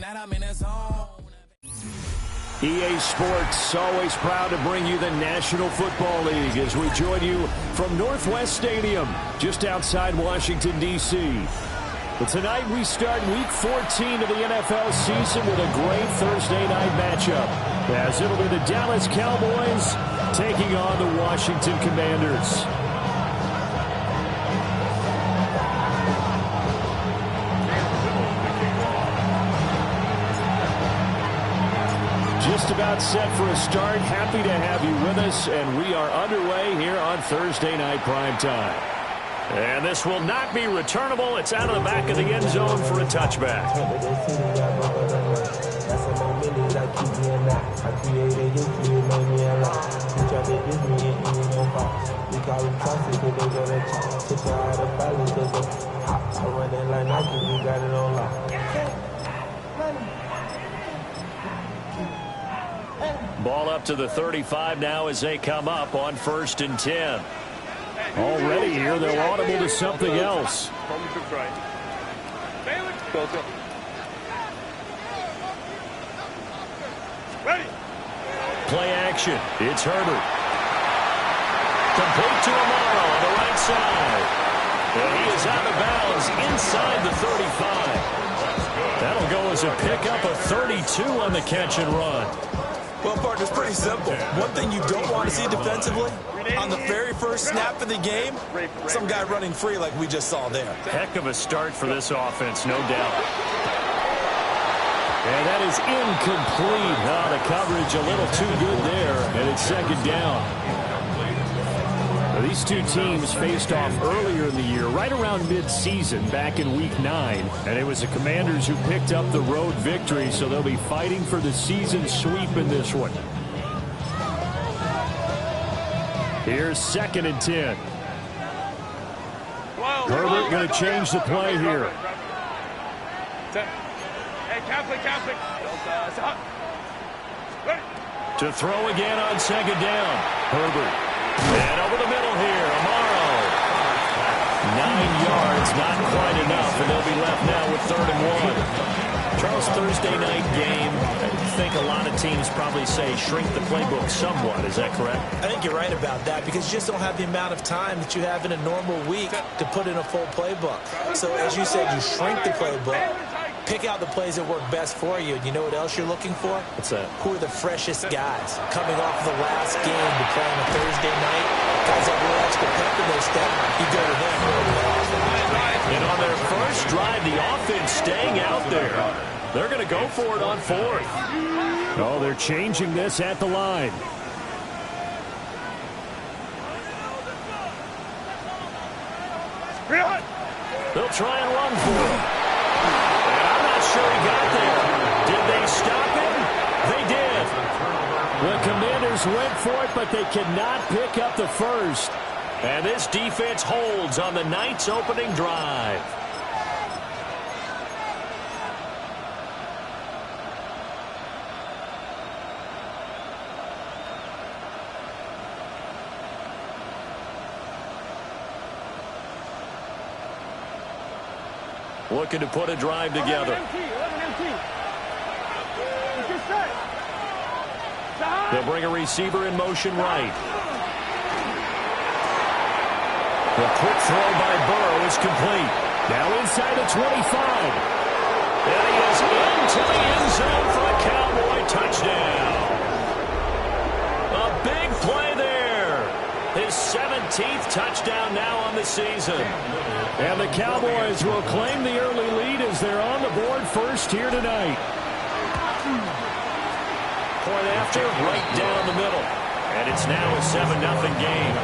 that I'm in a zone. EA Sports, always proud to bring you the National Football League as we join you from Northwest Stadium, just outside Washington, D.C. But tonight we start Week 14 of the NFL season with a great Thursday night matchup, as it'll be the Dallas Cowboys taking on the Washington Commanders. Just about set for a start. Happy to have you with us, and we are underway here on Thursday Night Primetime. And this will not be returnable. It's out of the back of the end zone for a touchback. Ball up to the 35 now as they come up on 1st and 10. Already here, they're audible to something else. Play action. It's Herbert. Complete to Amaro on the right side. And he is out of bounds inside the 35. That'll go as a pickup of 32 on the catch and run. Well, partner, it's pretty simple. One thing you don't want to see defensively, on the very first snap of the game, some guy running free like we just saw there. Heck of a start for this offense, no doubt. And that is incomplete. Oh, the coverage a little too good there, and it's 2nd down. Now, these two teams faced off earlier in the year, right around mid-season, back in Week 9. And it was the Commanders who picked up the road victory, so they'll be fighting for the season sweep in this one. Here's 2nd and 10. Herbert going to change the play here. To throw again on 2nd down. Herbert. And over the middle here, Amaro. 9 yards, not quite enough, and they'll be left now with 3rd and 1. Charles, Thursday night game, I think a lot of teams probably say shrink the playbook somewhat. Is that correct? I think you're right about that because you just don't have the amount of time that you have in a normal week to put in a full playbook. So as you said, you shrink the playbook, pick out the plays that work best for you. And you know what else you're looking for? What's that? Who are the freshest guys coming off the last game to play on a Thursday night? Guys that real extra pep in their step, you go to them. And on their first drive, the offense staying out there. They're going to go for it on 4th. Oh, they're changing this at the line. They'll try and run for him. And I'm not sure he got there. Did they stop him? They did. The Commanders went for it, but they cannot pick up the first. And this defense holds on the night's opening drive. Looking to put a drive together. They'll bring a receiver in motion right. The quick throw by Burrow is complete. Now inside the 25. And he is into the end zone for a Cowboy touchdown. A big play there. His 17th touchdown now on the season. And the Cowboys will claim the early lead as they're on the board first here tonight. Point after, right down the middle. And it's now a 7-0 game.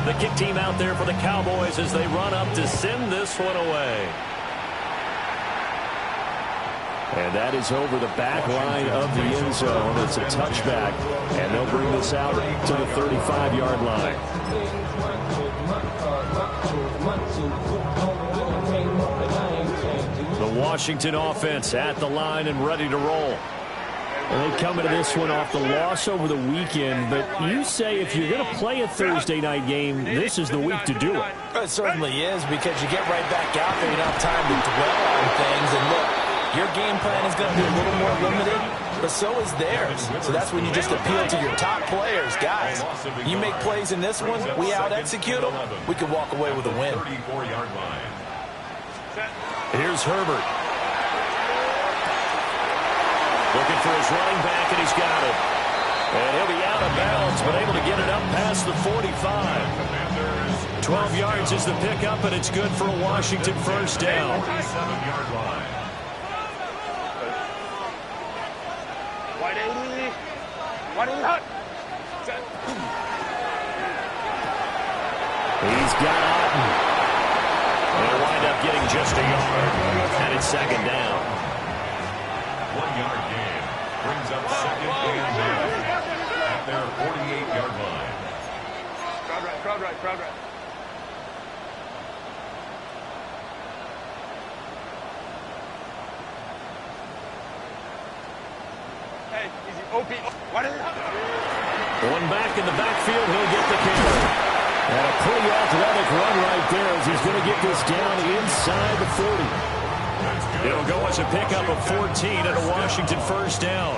The kick team out there for the Cowboys as they run up to send this one away. And that is over the back line of the end zone. It's a touchback, and they'll bring this out to the 35-yard line. The Washington offense at the line and ready to roll. And they coming to this one off the loss over the weekend, but you say if you're going to play a Thursday night game, this is the week to do it. It certainly is, because you get right back out there. You don't have time to dwell on things. And look, your game plan is going to be a little more limited, but so is theirs. So that's when you just appeal to your top players. Guys, you make plays in this one, we out-execute them, we can walk away with a win. Here's Herbert. Looking for his running back, and he's got it. And he'll be out of bounds, but able to get it up past the 45. 12 yards is the pickup, and it's good for a Washington first down. He's got Otten. They'll wind up getting just a yard, and it's second down. 1 yard gain brings up second and 9 at their 48-yard line. Crowd right. Hey, easy. OP. One back in the backfield, he'll get the carry. And a pretty athletic run right there as he's going to get this down inside the 40. It'll go as a pickup of 14 and a Washington first down.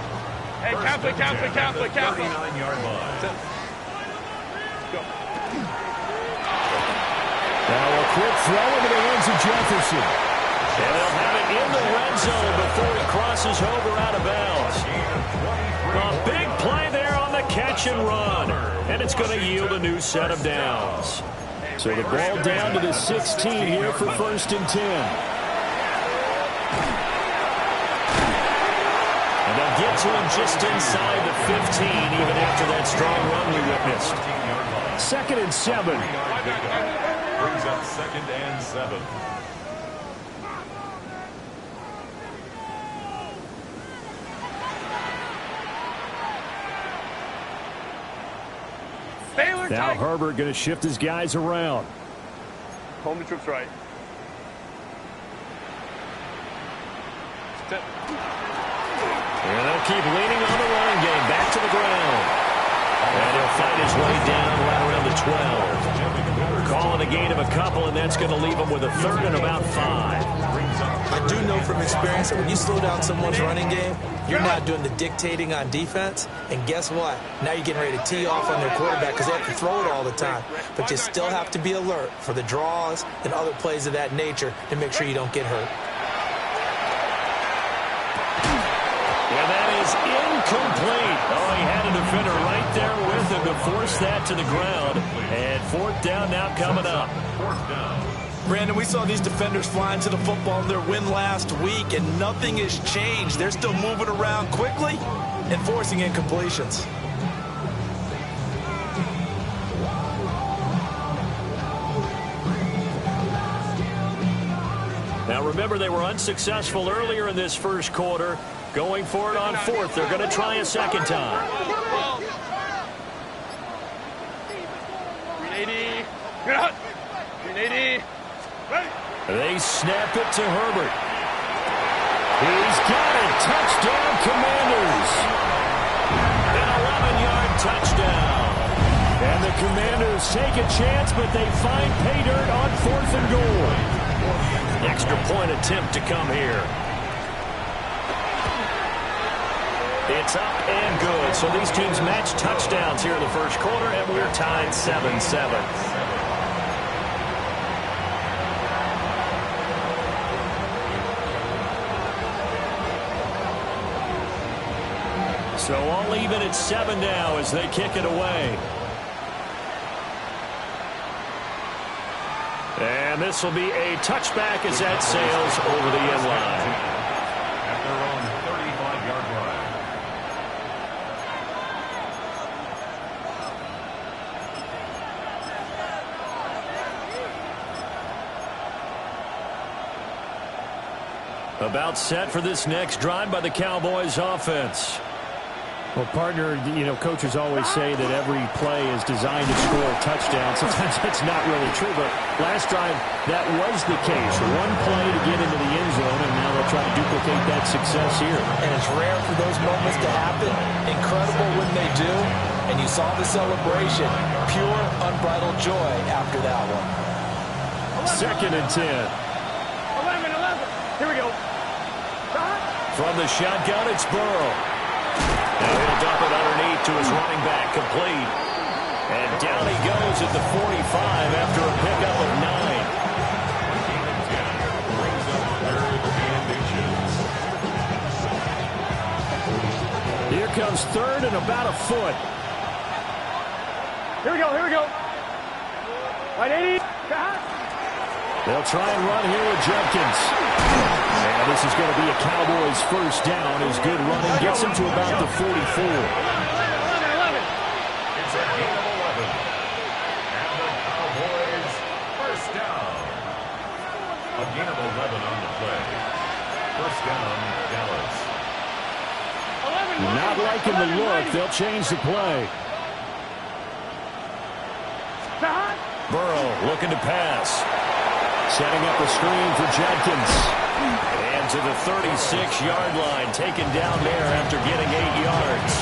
Hey, Catholic. 39-yard line. Go. Now a quick throw into the hands of Jefferson. And they'll have it in the red zone before he crosses over out of bounds. A big play there on the catch and run. And it's going to yield a new set of downs. So the ball down to the 16 here for first and 10. And they'll get to him just inside the 15, even after that strong run we witnessed. Second and 7. Brings up second and 7. Now Herbert going to shift his guys around. Home the troops right. And they'll keep leaning on the running game. Back to the ground. And he'll find his way down right around the 12. Calling a gain of a couple, and that's going to leave him with a third and about 5. I do know from experience that when you slow down someone's running game, you're not doing the dictating on defense. And guess what? Now you're getting ready to tee off on their quarterback because they have to throw it all the time. But you still have to be alert for the draws and other plays of that nature to make sure you don't get hurt. And that is incomplete. Oh, he had a defender right there with him to force that to the ground. And fourth down now coming up. Brandon, we saw these defenders flying to the football in their win last week, and nothing has changed. They're still moving around quickly and forcing incompletions. Now remember, they were unsuccessful earlier in this first quarter. Going for it on fourth. They're going to try a second time. 380. Good. 380. They snap it to Herbert. He's got it. Touchdown, Commanders. An 11-yard touchdown. And the Commanders take a chance, but they find pay dirt on fourth and goal. Extra point attempt to come here. It's up and good. So these teams match touchdowns here in the first quarter, and we're tied 7-7. So all even at 7 now as they kick it away. And this will be a touchback as that sails over the end line. At their own 35-yard line. About set for this next drive by the Cowboys offense. Well, partner, coaches always say that every play is designed to score a touchdown. Sometimes that's not really true, but last drive, that was the case. One play to get into the end zone, and now they'll try to duplicate that success here. And it's rare for those moments to happen. Incredible when they do. And you saw the celebration. Pure, unbridled joy after that one. 2nd and 10. 11. Here we go. From the shotgun, it's Burrow. Now he'll dump it underneath to his running back, complete. And down he goes at the 45 after a pickup of 9. Brings up 3rd and inches. Here comes 3rd and about a foot. Here we go. Right, 80. They'll try and run here with Jenkins. And this is going to be a Cowboys first down. His good running gets him to about the 44. 11. It's a gain of 11. And the Cowboys first down. A gain of 11 on the play. First down, Dallas. 11. Not liking the look. They'll change the play. Burrow looking to pass. Setting up a screen for Jenkins. And to the 36-yard line, taken down there after getting 8 yards.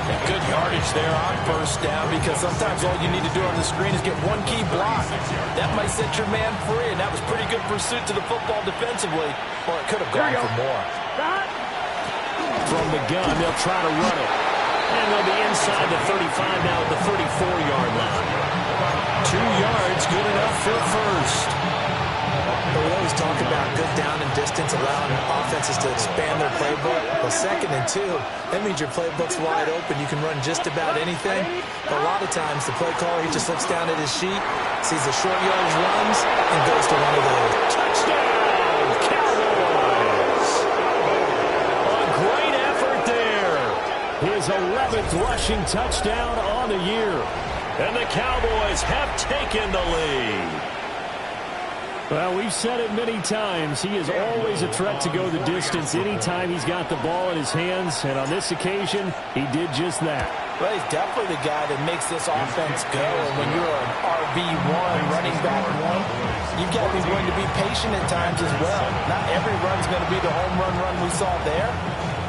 And good yardage there on first down, because sometimes all you need to do on the screen is get one key block. That might set your man free, and that was pretty good pursuit to the football defensively. Or it could have gone for more. From the gun, they'll try to run it. And they'll be inside the 35 now at the 34-yard line. 2 yards, good enough for first. We always talk about good down and distance, allowing offenses to expand their playbook. Well, 2nd and 2, that means your playbook's wide open. You can run just about anything. But a lot of times, the play caller, he just looks down at his sheet, sees the short yardage runs, and goes to one of those. Touchdown, Cowboys! A great effort there. His 11th rushing touchdown on the year. And the Cowboys have taken the lead. Well, we've said it many times. He is always a threat to go the distance anytime he's got the ball in his hands. And on this occasion, he did just that. Well, he's definitely the guy that makes this offense go. And when you're an RB1, running back 1, you've got to be willing to be patient at times as well. Not every run's going to be the home run we saw there.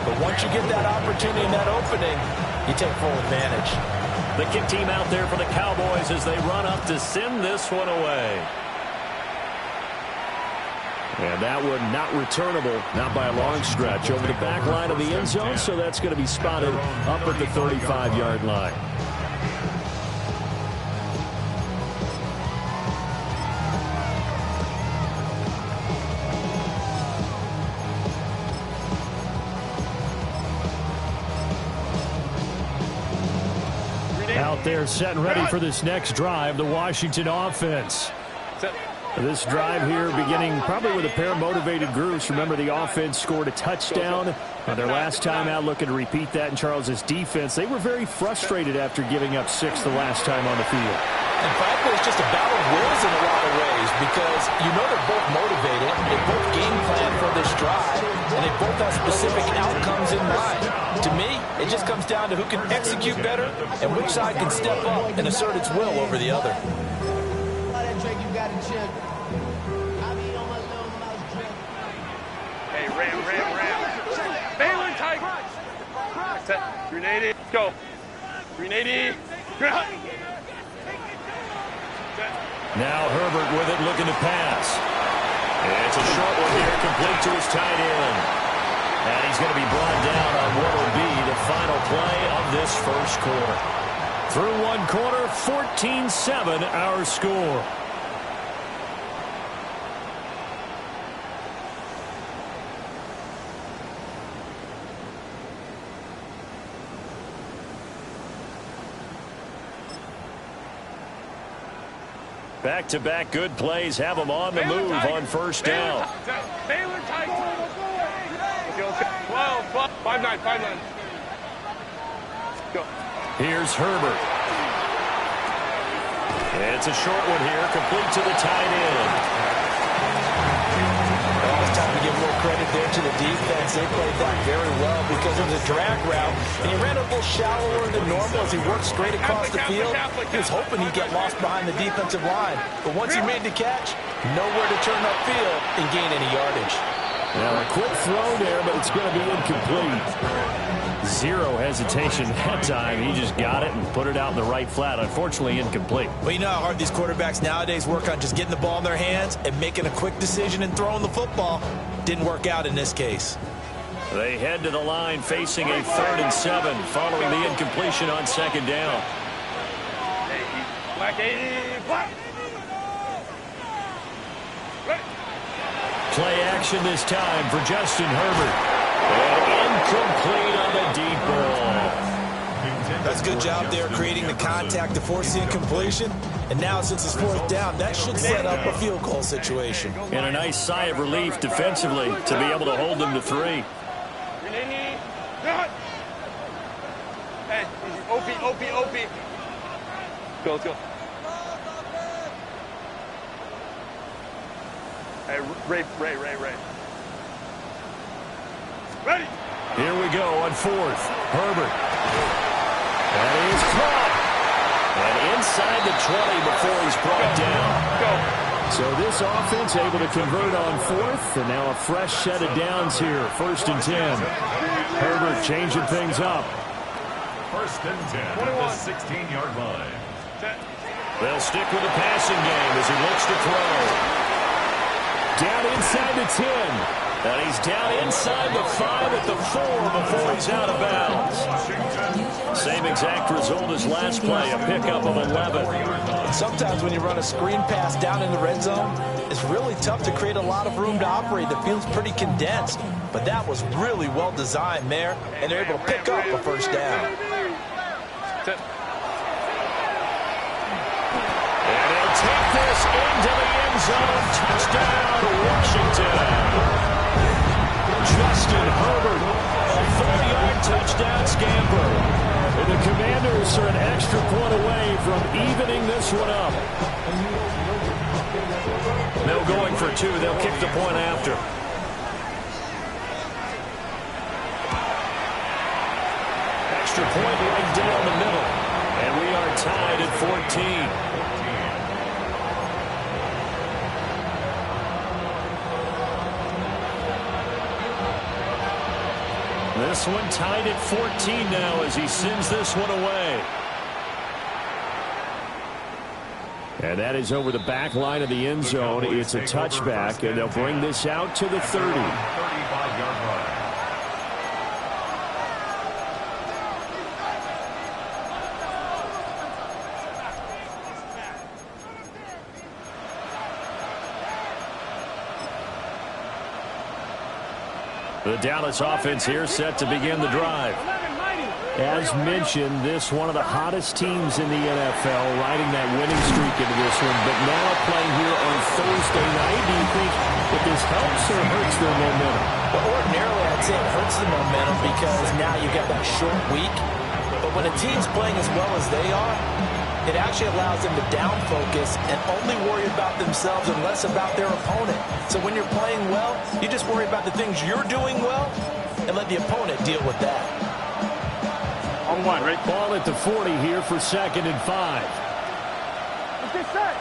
But once you get that opportunity and that opening, you take full advantage. The kick team out there for the Cowboys as they run up to send this one away. And that one not returnable, not by a long stretch, over the back line of the end zone, so that's going to be spotted up at the 35-yard line. Out there set and ready for this next drive, the Washington offense. This drive here beginning probably with a pair of motivated groups. Remember, the offense scored a touchdown on their last time out, looking to repeat that in Charles's defense. They were very frustrated after giving up 6 the last time on the field. And frankly, it's just a battle of wills in a lot of ways, because you know they're both motivated, they both game plan for this drive, and they both have specific outcomes in mind. To me, it just comes down to who can execute better and which side can step up and assert its will over the other. Hey, ram. Baylor Tiger. Set. 380. Go. 380. Now Herbert with it, looking to pass. It's a short one here, complete to his tight end. And he's going to be brought down on what will be the final play of this first quarter. Through one quarter, 14-7 our score. Back-to-back good plays have them on the move on first down. Baylor Tigers. 12. 5-9. Go. Here's Herbert. It's a short one here, complete to the tight end. Well, it's time to give give a little credit there to the defense. They played that very well because it was a drag route, and he ran a little shallower than normal as he worked straight across the field. He was hoping he'd get lost behind the defensive line, but once he made the catch, nowhere to turn upfield and gain any yardage. Now a quick throw there, but it's going to be incomplete. Zero hesitation that time. He just got it and put it out in the right flat. Unfortunately, incomplete. Well, you know how hard these quarterbacks nowadays work on just getting the ball in their hands and making a quick decision and throwing the football. Didn't work out in this case. They head to the line facing a 3rd and 7 following the incompletion on 2nd down. Black 80, black. Play action this time for Justin Herbert. And incomplete on the deep ball. That's a good job there creating the contact to force the incompletion. And now since it's 4th down, that should set up a field goal situation. And a nice sigh of relief defensively to be able to hold them to 3. Hey, OP. Go, let's go. Hey, Ray. Ready. Here we go on 4th. Herbert. That is caught. And inside the 20 before he's brought down. Go. So this offense able to convert on 4th. And now a fresh set of downs here. 1st and 10. Herbert changing things up. 1st and 10 at the 16-yard line. They'll stick with the passing game as he looks to throw. Down inside the 10. And he's down inside the 5 at the 4 before he's out of bounds. Same exact result as last play, a pickup of 11. Sometimes when you run a screen pass down in the red zone, it's really tough to create a lot of room to operate. The field's pretty condensed, but that was really well designed there, and they're able to pick up a 1st down. And they'll take this into the end zone. Touchdown, Washington. Justin Herbert, a 4-yard touchdown scamper. And the Commanders are an extra point away from evening this one up. No going for 2. They'll kick the point after. Extra point right down the middle. And we are tied at 14. This one tied at 14 now as he sends this one away. And that is over the back line of the end zone. It's a touchback, and they'll bring this out to the 30. 35-yard line. The Dallas offense here set to begin the drive. As mentioned, this one of the hottest teams in the NFL, riding that winning streak into this one, but now playing here on Thursday night. Do you think that this helps or hurts their momentum? Well, ordinarily, I'd say it hurts the momentum because now you've got that short week. But when a team's playing as well as they are, it actually allows them to down focus and only worry about themselves and less about their opponent. So when you're playing well, you just worry about the things you're doing well and let the opponent deal with that. On 1, right? Ball at the 40 here for 2nd and 5. What's this set?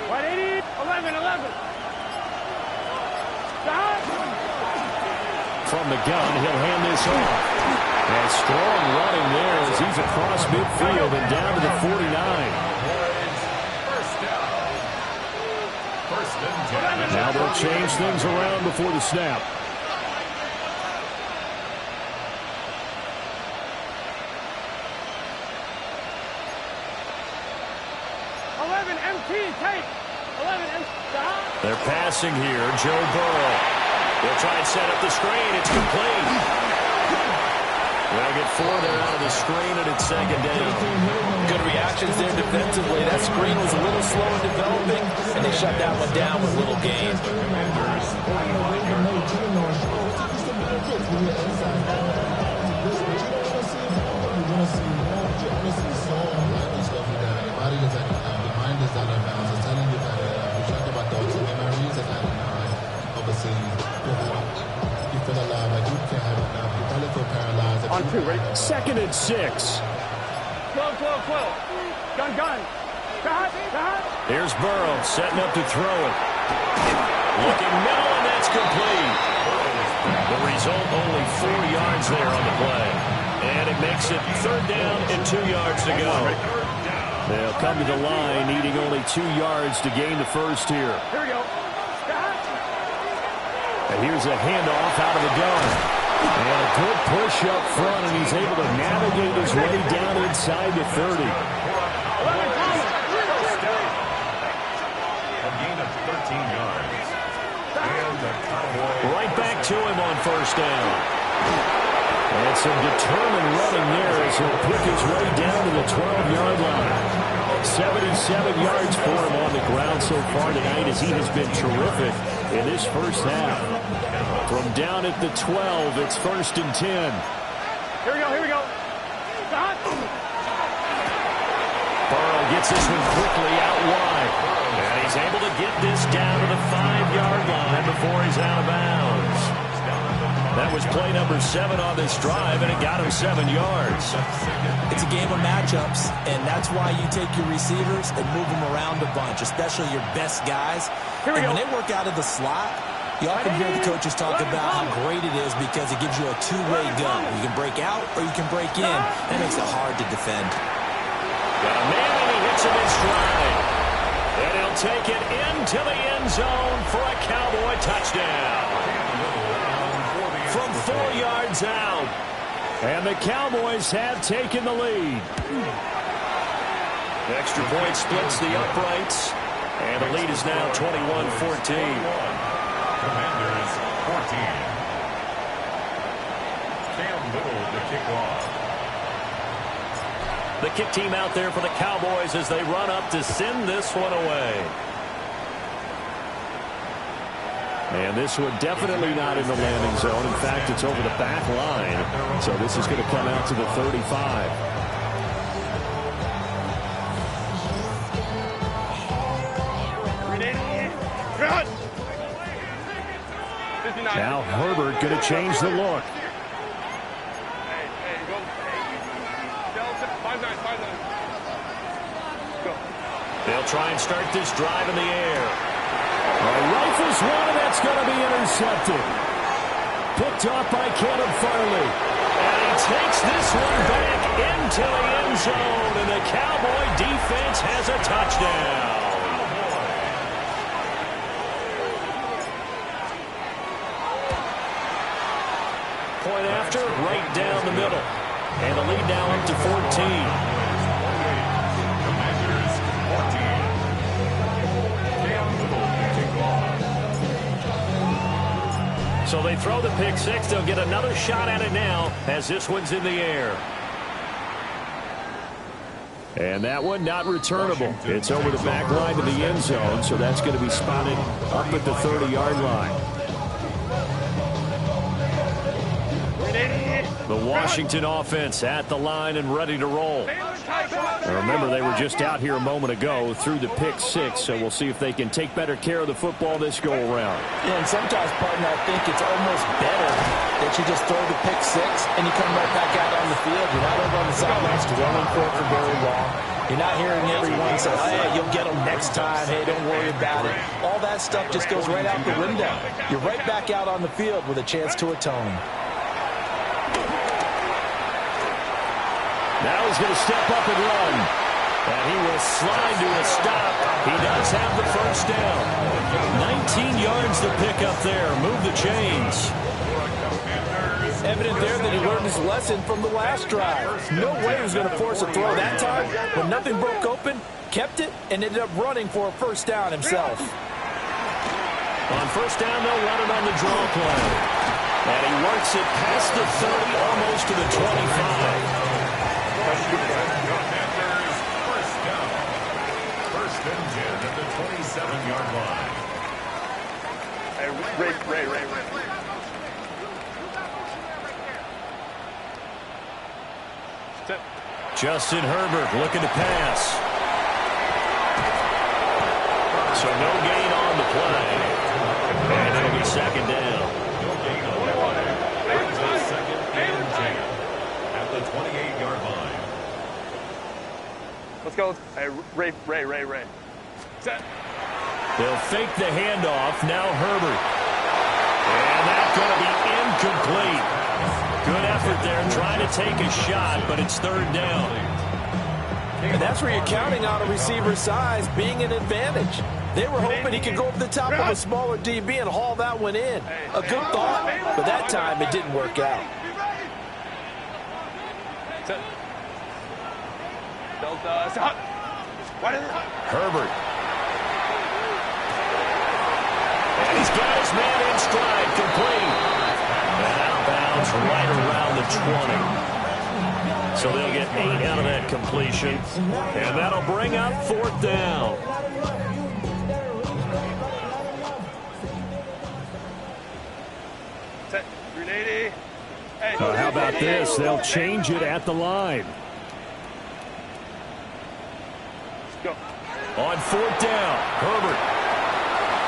180, 11. Stop. From the gun, he'll hand this off. And strong running there as he's across midfield and down to the 49. Now they'll change things around before the snap. They're passing here. Joe Burrow. They'll try and set up the screen. It's complete. They'll get 4 there out of the screen, and it's 2nd down. Good reactions there defensively. That screen was a little slow in developing, and they shut that one down with little gain. Obviously On 2, ready? 2nd and 6. 12. Gun. Got. Here's Burrow setting up to throw it. Looking middle, and that's complete. The result, only 4 yards there on the play. And it makes it 3rd down and 2 yards to go. They'll come to the line, needing only 2 yards to gain the first here. Here we go. And here's a handoff out of the gun. And a good push up front, and he's able to navigate his way down inside the 30. A gain of 13 yards. And the Cowboys. Right back to him on 1st down. And some determined running there as he'll pick his way down to the 12-yard line. 77 yards for him on the ground so far tonight as he has been terrific in this first half. From down at the 12, it's 1st and 10. Here we go. Burrow gets this one quickly out wide. And he's able to get this down to the 5-yard line before he's out of bounds. That was play number 7 on this drive, and it got him 7 yards. It's a game of matchups, and that's why you take your receivers and move them around a bunch, especially your best guys. And when they work out of the slot, you often hear the coaches talk about how great it is because it gives you a two-way go. You can break out or you can break in. That makes it hard to defend. Got a man, and he hits him in stride. And he'll take it into the end zone for a Cowboy touchdown. From 4 yards out. And the Cowboys have taken the lead. Extra point splits the uprights. And the lead is now 21-14. Commanders 14. Cam Little to kick off. The kick team out there for the Cowboys as they run up to send this one away. And this one definitely not in the landing zone. In fact, it's over the back line. So this is going to come out to the 35. Now Herbert going to change the look. They'll try and start this drive in the air. Rifles one, and that's going to be intercepted. Picked off by Kevin Farley. And he takes this one back into the end zone, and the Cowboy defense has a touchdown. Point after, right down the middle. And the lead now up to 14. So they throw the pick six. They'll get another shot at it now as this one's in the air. And that one not returnable. It's over the back line to the end zone, so that's going to be spotted up at the 30-yard line. The Washington offense at the line and ready to roll. Now remember, they were just out here a moment ago through the pick six, so we'll see if they can take better care of the football this go-around. Yeah, and sometimes, partner, I think it's almost better that you just throw the pick six and you come right back out on the field. You're not over on the sidelines dwelling for it for very long. You're not hearing everyone say, oh, hey, you'll get them next time. Hey, don't worry about it. All that stuff just goes right out the window. You're right back out on the field with a chance to atone. Now he's going to step up and run. And he will slide to a stop. He does have the first down. 19 yards to pick up there. Move the chains. Evident there that he learned his lesson from the last drive. No way he was going to force a throw that time. When nothing broke open, kept it, and ended up running for a first down himself. On first down, they'll run it on the draw play. And he works it past the 30, almost to the 25. Commanders first down. First and 10 at the 27-yard line. Ray. Justin Herbert looking to pass. So no gain on the play. And it'll be second down. No gain on the play. It's a second and 10. the 28-yard line. Let's go. Hey, Ray. Set. They'll fake the handoff. Now Herbert. And that's going to be incomplete. Good effort there trying to take a shot, but it's third down. And that's where you're counting on a receiver's size being an advantage. They were hoping he could go over the top of a smaller DB and haul that one in. A good thought, but that time it didn't work out. Herbert. And he's got his man in stride, complete. And out of bounds right around the 20. So they'll get 8 out of that completion. And that'll bring up fourth down. How about this? They'll change it at the line. Go. On fourth down, Herbert.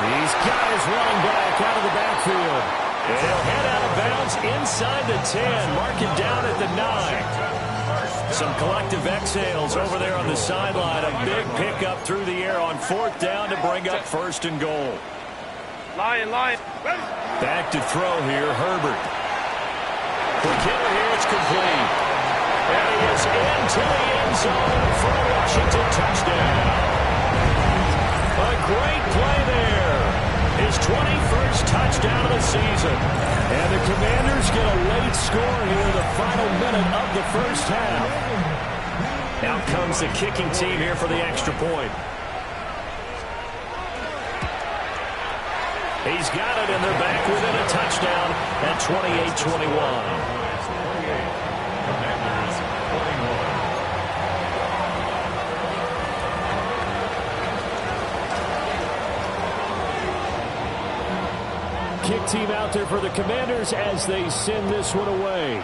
He's got his running back out of the backfield. And he'll head out of bounds inside the 10, marking down at the 9. Some collective exhales over there on the sideline. A big pickup through the air on fourth down to bring up first and goal. Line. Back to throw here, Herbert. Quick hitter here, it's complete. And he is into the end zone for a Washington touchdown. A great play there. His 21st touchdown of the season. And the Commanders get a late score here in the final minute of the first half. Out comes the kicking team here for the extra point. He's got it, and they're back within a touchdown at 28-21. Kick team out there for the Commanders as they send this one away.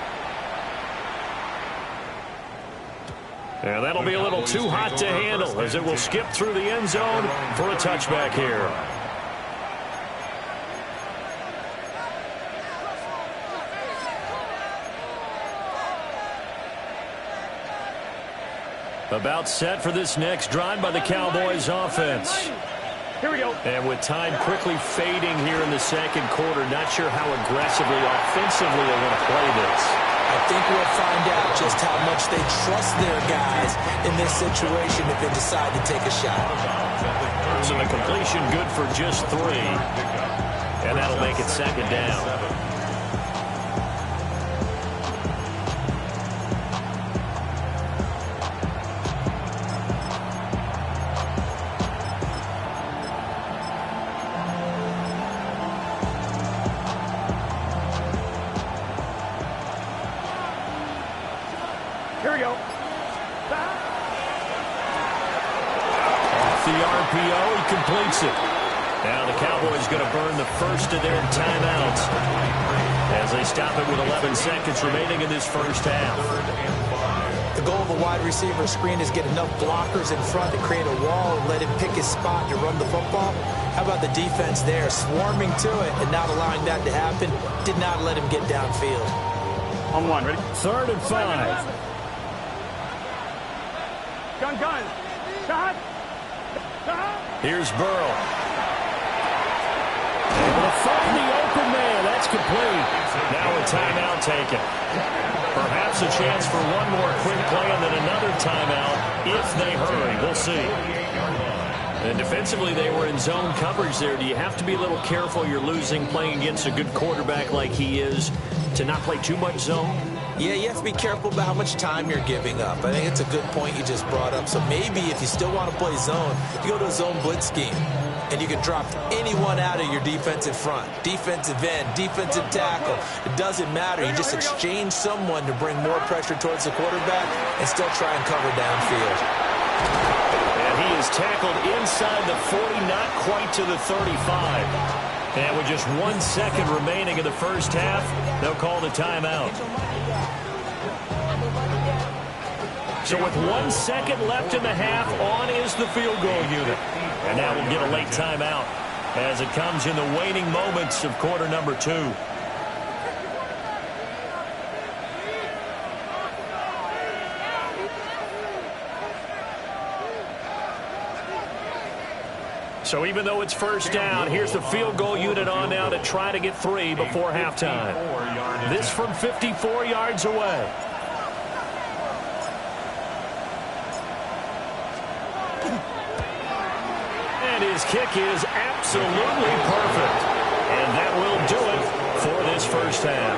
And that'll be a little too hot to handle as it will skip through the end zone for a touchback here. About set for this next drive by the Cowboys offense. Here we go. And with time quickly fading here in the second quarter, not sure how aggressively, offensively they want to play this. I think we'll find out just how much they trust their guys in this situation if they decide to take a shot. So the completion good for just 3. And that'll make it second down. Here we go. Off the RPO, he completes it. Now the Cowboys going to burn the first of their timeouts as they stop it with 11 seconds remaining in this first half. The goal of a wide receiver screen is get enough blockers in front to create a wall and let him pick his spot to run the football. How about the defense there, swarming to it and not allowing that to happen? Did not let him get downfield. On one, ready? 3rd and 5. Gun. Shot. Here's Burrow. Able to find the open man. That's complete. Now a timeout taken. Perhaps a chance for one more quick play and then another timeout if they hurry. We'll see. And defensively, they were in zone coverage there. Do you have to be a little careful? You're losing playing against a good quarterback like he is to not play too much zone? Yeah, you have to be careful about how much time you're giving up. I think it's a good point you just brought up. So maybe if you still want to play zone, you go to a zone blitz scheme. And you can drop anyone out of your defensive front. Defensive end, defensive tackle. It doesn't matter. You just exchange someone to bring more pressure towards the quarterback and still try and cover downfield. And he is tackled inside the 40, not quite to the 35. And with just 1 second remaining in the first half, they'll call the timeout. So with 1 second left in the half, on is the field goal unit. And now we'll get a late timeout as it comes in the waning moments of quarter number 2. So even though it's first down, here's the field goal unit on now to try to get 3 before halftime. This from 54 yards away. And his kick is absolutely perfect. And that will do it for this first half.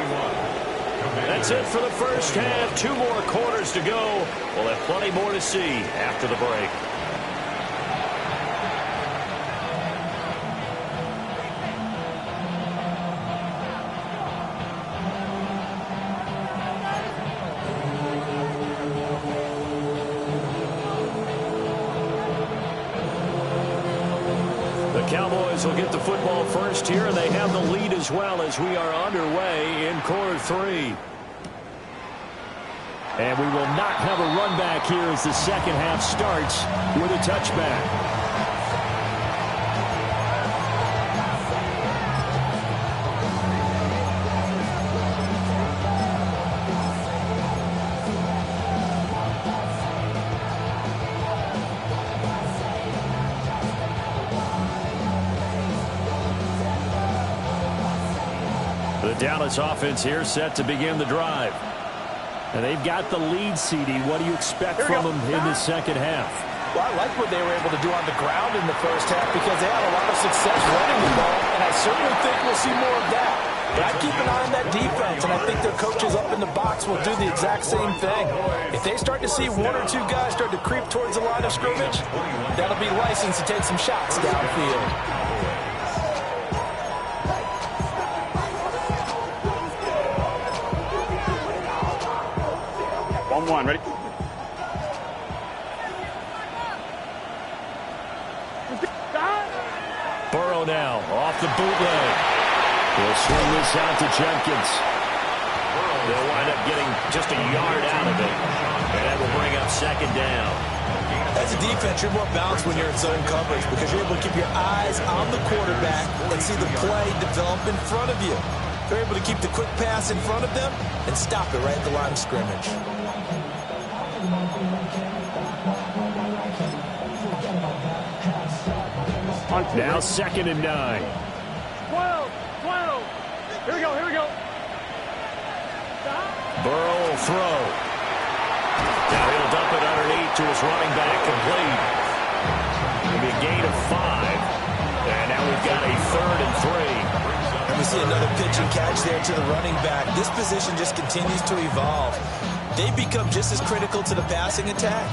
That's it for the first half. 2 more quarters to go. We'll have plenty more to see after the break. Cowboys will get the football first here, and they have the lead as well as we are underway in quarter 3. And we will not have a run back here as the second half starts with a touchback. The Dallas offense here set to begin the drive. And they've got the lead, CD. What do you expect from them in the second half? Well, I like what they were able to do on the ground in the first half because they had a lot of success running the ball, and I certainly think we'll see more of that. But I keep an eye on that defense, and I think their coaches up in the box will do the exact same thing. If they start to see 1 or 2 guys start to creep towards the line of scrimmage, that'll be licensed to take some shots downfield. 1, ready? Burrow now off the bootleg. He'll swing this out to Jenkins. They'll wind up getting just a yard out of it. And that will bring up second down. As a defense, you're more balanced when you're in zone coverage because you're able to keep your eyes on the quarterback and see the play develop in front of you. They're able to keep the quick pass in front of them and stop it right at the line of scrimmage. Now 2nd and 9. 12. Here we go. Burrow will throw. Now he'll dump it underneath to his running back, complete. It'll be a gain of 5. And now we've got a 3rd and 3. And we see another pitch and catch there to the running back. This position just continues to evolve. They become just as critical to the passing attack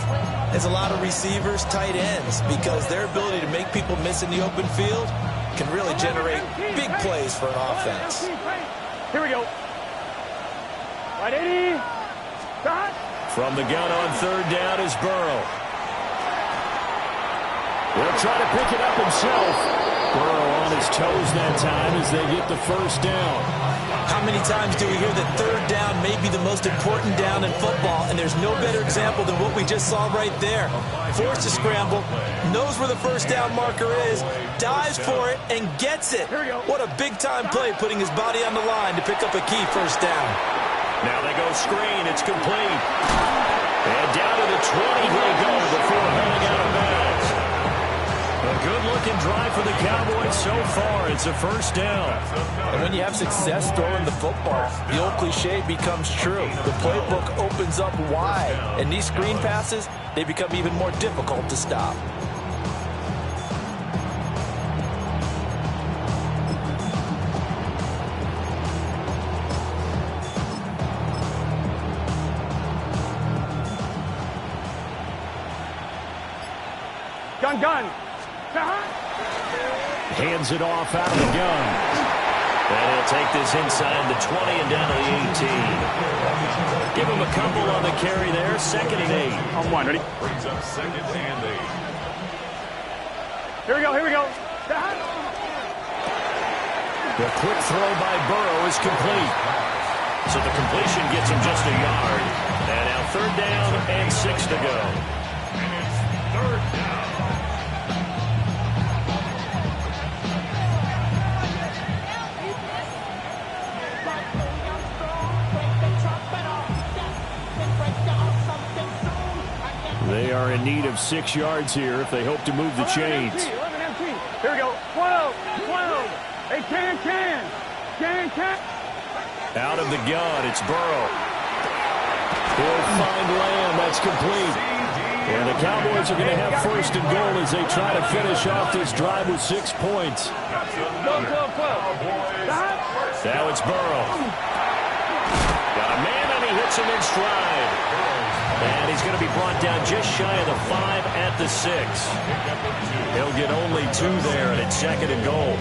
as a lot of receivers, tight ends, because their ability to make people miss in the open field can really generate big plays for an offense. Here we go. Right, 80. Start. From the gun on 3rd down is Burrow. He'll try to pick it up himself. Burrow on his toes that time as they get the first down. How many times do we hear that 3rd down may be the most important down in football, and there's no better example than what we just saw right there. Forced to scramble, knows where the first down marker is, dives for it, and gets it. What a big-time play, putting his body on the line to pick up a key first down. Now they go screen. It's complete. And down to the 20 they go before heading out of bounds. A good-looking drive for the Cowboys so far. It's a first down. And when you have success throwing the football, the old cliche becomes true. The playbook opens up wide, and these screen passes, they become even more difficult to stop. Gun. Hands it off out of the gun. And he'll take this inside the 20 and down to the 18. Give him a couple on the carry there. 2nd and 8. On 1, ready? Brings up 2nd and 8. Here we go. The quick throw by Burrow is complete. So the completion gets him just a yard. And now 3rd down and 6 to go. And it's 3rd down. They are in need of 6 yards here if they hope to move the chains. Hey, can. Out of the gun, it's Burrow. He'll find Lamb. That's complete. And the Cowboys are going to have first and goal as they try to finish off this drive with 6 points. Now it's Burrow. Got a man, and he hits him in stride. And he's going to be brought down just shy of the 5 at the 6. He'll get only 2 there, and it's second and goal.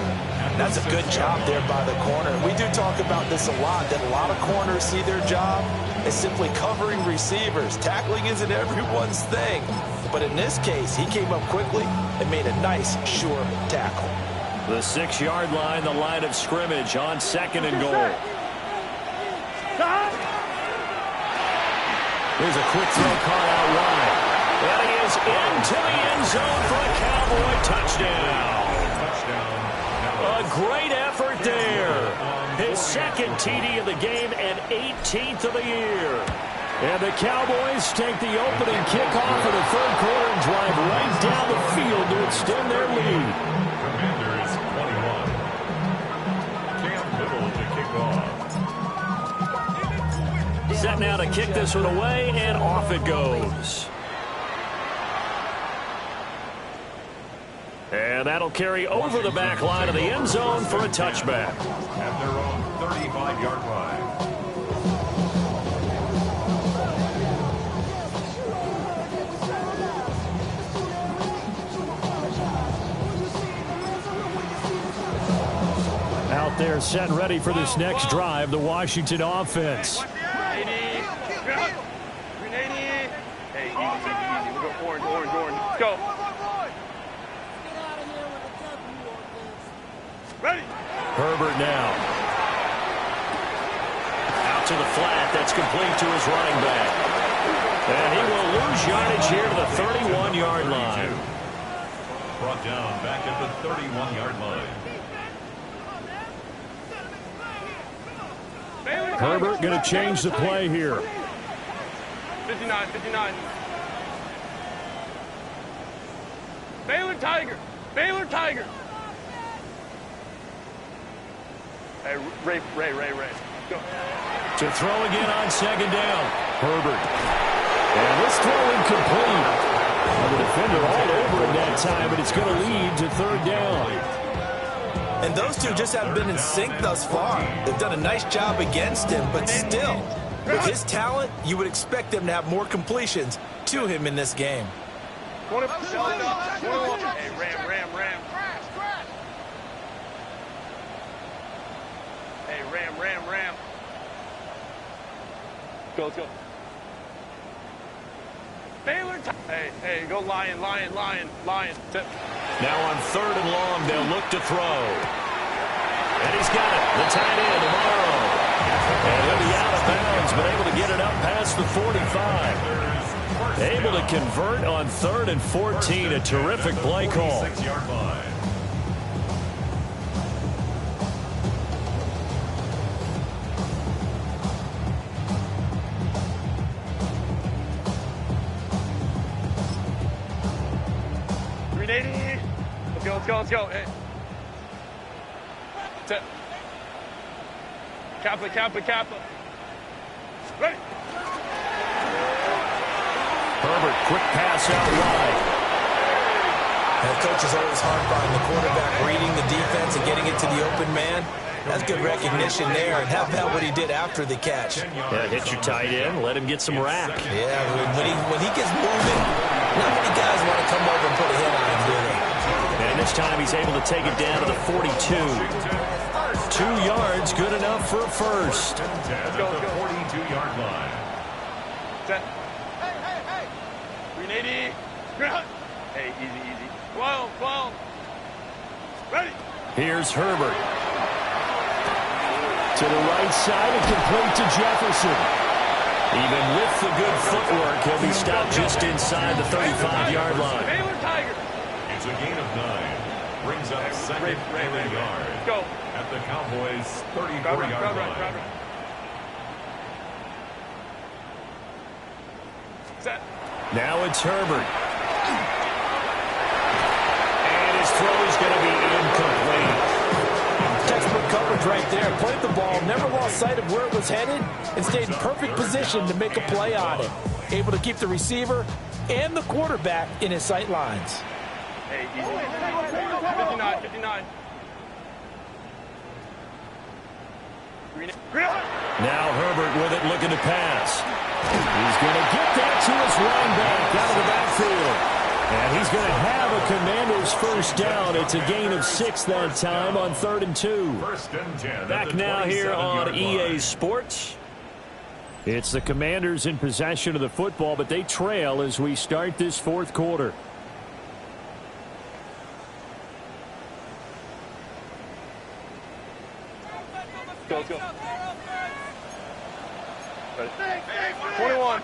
That's a good job there by the corner. We do talk about this a lot, that a lot of corners see their job as simply covering receivers. Tackling isn't everyone's thing. But in this case, he came up quickly and made a nice, sure tackle. The 6-yard line, the line of scrimmage on second and goal. Here's a quick throw caught out wide. And he is into the end zone for a Cowboy touchdown. A great effort there. His second TD of the game and 18th of the year. And the Cowboys take the opening kickoff of the third quarter and drive right down the field to extend their lead. Commanders 21. Cam Middle to kick off. Set now to kick this one away, and off it goes. And that'll carry over the back line of the end zone for a touchback. At their own 35-yard line. Out there set ready for this next drive, the Washington offense. 380. Hey, easy. We'll go orange. Let's go. Ready. Herbert now. Out to the flat. That's complete to his running back. And he will lose yardage here to the 31-yard line. Brought down back at the 31-yard line. Herbert going to change the play here. 59. Baylor Tiger. Hey, Ray. Go. To throw again on second down. Herbert. And this throw incomplete. And the defender all over him that time, but it's going to lead to third down. And those two just haven't been in sync thus far. They've done a nice job against him, but still, with his talent, you would expect them to have more completions to him in this game. 20. Hey, Ram. Hey, Ram. Let's go. Baylor. Hey, go Lion. Now on third and long, they'll look to throw. And he's got it. The tight end, Amaro. And he'll be out of bounds, but able to get it up past the 45. Able to convert on 3rd and 14. A terrific play call. 6-yard line. Let's go. Hey. Kappa. Ready. Herbert, quick pass out wide. And coach is always hard behind the quarterback, reading the defense and getting it to the open man. That's good recognition there. And how about what he did after the catch? Yeah, hit your tight end, let him get some rack. Yeah, when he gets moving, not many guys want to come over and put a hit on him, do they? And this time he's able to take it down to the 42. 2 yards, good enough for a first. Let's go. 42-yard line. Set. Hey. 380. Hey, easy. 12. Ready. Here's Herbert. To the right side and complete to Jefferson. Even with the good footwork, he'll be stopped just inside the 35-yard line. Baylor Tiger. It's a gain of 9. Brings up second and yard. Go. At the Cowboys' 34-yard line. Set. Now it's Herbert. And his throw is going to be incomplete. To coverage right there. Played the ball, never lost sight of where it was headed, and stayed in perfect position to make a play on it. Able to keep the receiver and the quarterback in his sight lines. Hey, easy. 59, 59. Now Herbert with it, looking to pass. He's going to get that to his running back out of the backfield. And he's going to have a Commanders first down. It's a gain of 6 that time on 3rd and 2. First and 10. Back now here on EA Sports. It's the Commanders in possession of the football, but they trail as we start this 4th quarter. Go, let's go. 21.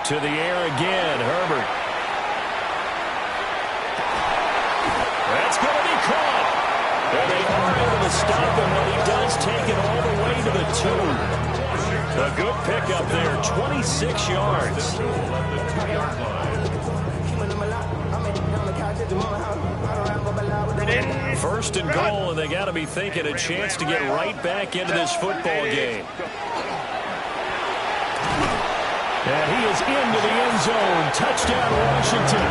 To the air again, Herbert. That's going to be caught. And they are able to stop him, but he does take it all the way to the 2. A good pickup there, 26 yards. First and goal, and they got to be thinking a chance to get right back into this football game. And he is into the end zone. Touchdown, Washington.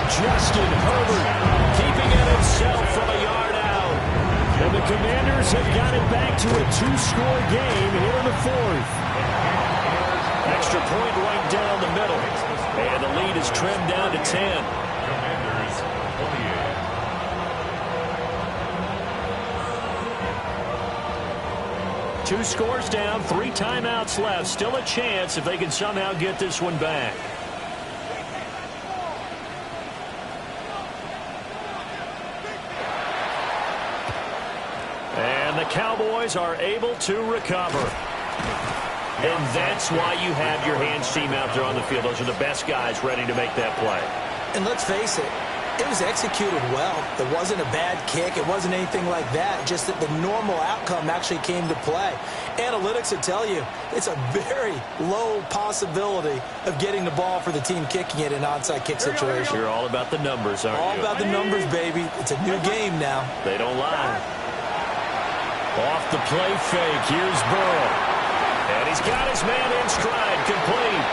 Justin Herbert keeping it himself from a yard out. And the Commanders have got it back to a 2-score game here in the 4th. Extra point right down the middle. And the lead is trimmed down to 10. Commanders 28. 2 scores down, 3 timeouts left. Still a chance if they can somehow get this one back. And the Cowboys are able to recover. And that's why you have your hands team out there on the field. Those are the best guys ready to make that play. And let's face it, it was executed well. It wasn't a bad kick. It wasn't anything like that. Just that the normal outcome actually came to play. Analytics will tell you it's a very low possibility of getting the ball for the team kicking it in an onside kick situation. You're all about the numbers, aren't you? All about the numbers, baby. It's a new game now. They don't lie. Off the play fake. Here's Burrow. And he's got his man in stride. Complete.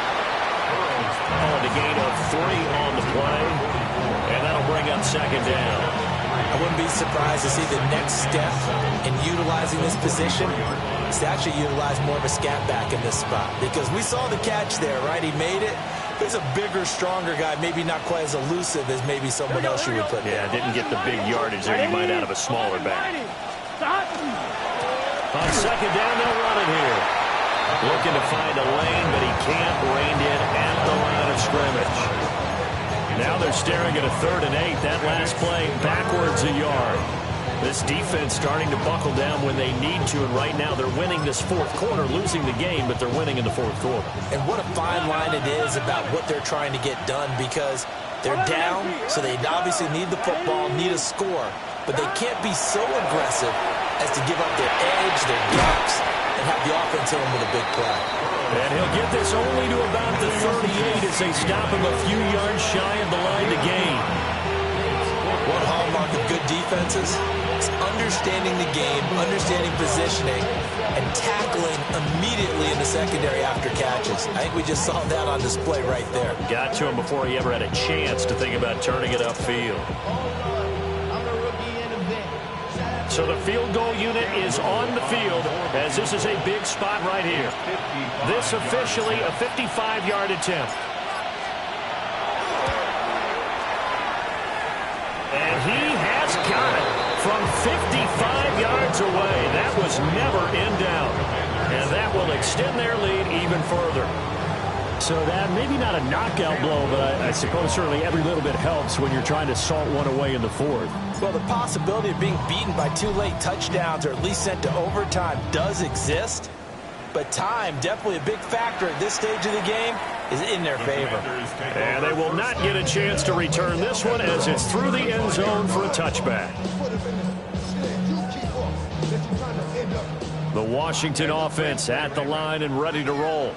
On the gain of 3 on the play. And that'll bring up 2nd down. I wouldn't be surprised to see the next step in utilizing this position is to actually utilize more of a scat back in this spot. Because we saw the catch there, right? He made it. He's a bigger, stronger guy, maybe not quite as elusive as maybe someone else you would put there. Yeah, didn't get the big yardage there you might out of a smaller back. On 2nd down, they'll run it here. Looking to find a lane, but he can't. Reined in at the line of scrimmage. Now they're staring at a 3rd and 8. That last play backwards a yard. This defense starting to buckle down when they need to, and right now they're winning this 4th quarter, losing the game, but they're winning in the 4th quarter. And what a fine line it is about what they're trying to get done, because they're down, so they obviously need the football, need a score, but they can't be so aggressive as to give up their edge, their gaps, and have the offense hit them with a big play. And he'll get this only to about the 38 as they stop him a few yards shy of the line to gain. One hallmark of good defenses is understanding the game, understanding positioning, and tackling immediately in the secondary after catches. I think we just saw that on display right there. Got to him before he ever had a chance to think about turning it upfield. So the field goal unit is on the field as this is a big spot right here. This officially a 55-yard attempt. And he has got it from 55 yards away. That was never in doubt. And that will extend their lead even further. So that maybe not a knockout blow, but I suppose certainly every little bit helps when you're trying to salt one away in the 4th. Well, the possibility of being beaten by 2 late touchdowns or at least sent to overtime does exist. But time, definitely a big factor at this stage of the game, is in their favor. And they will not get a chance to return this one as it's through the end zone for a touchback. The Washington offense at the line and ready to roll.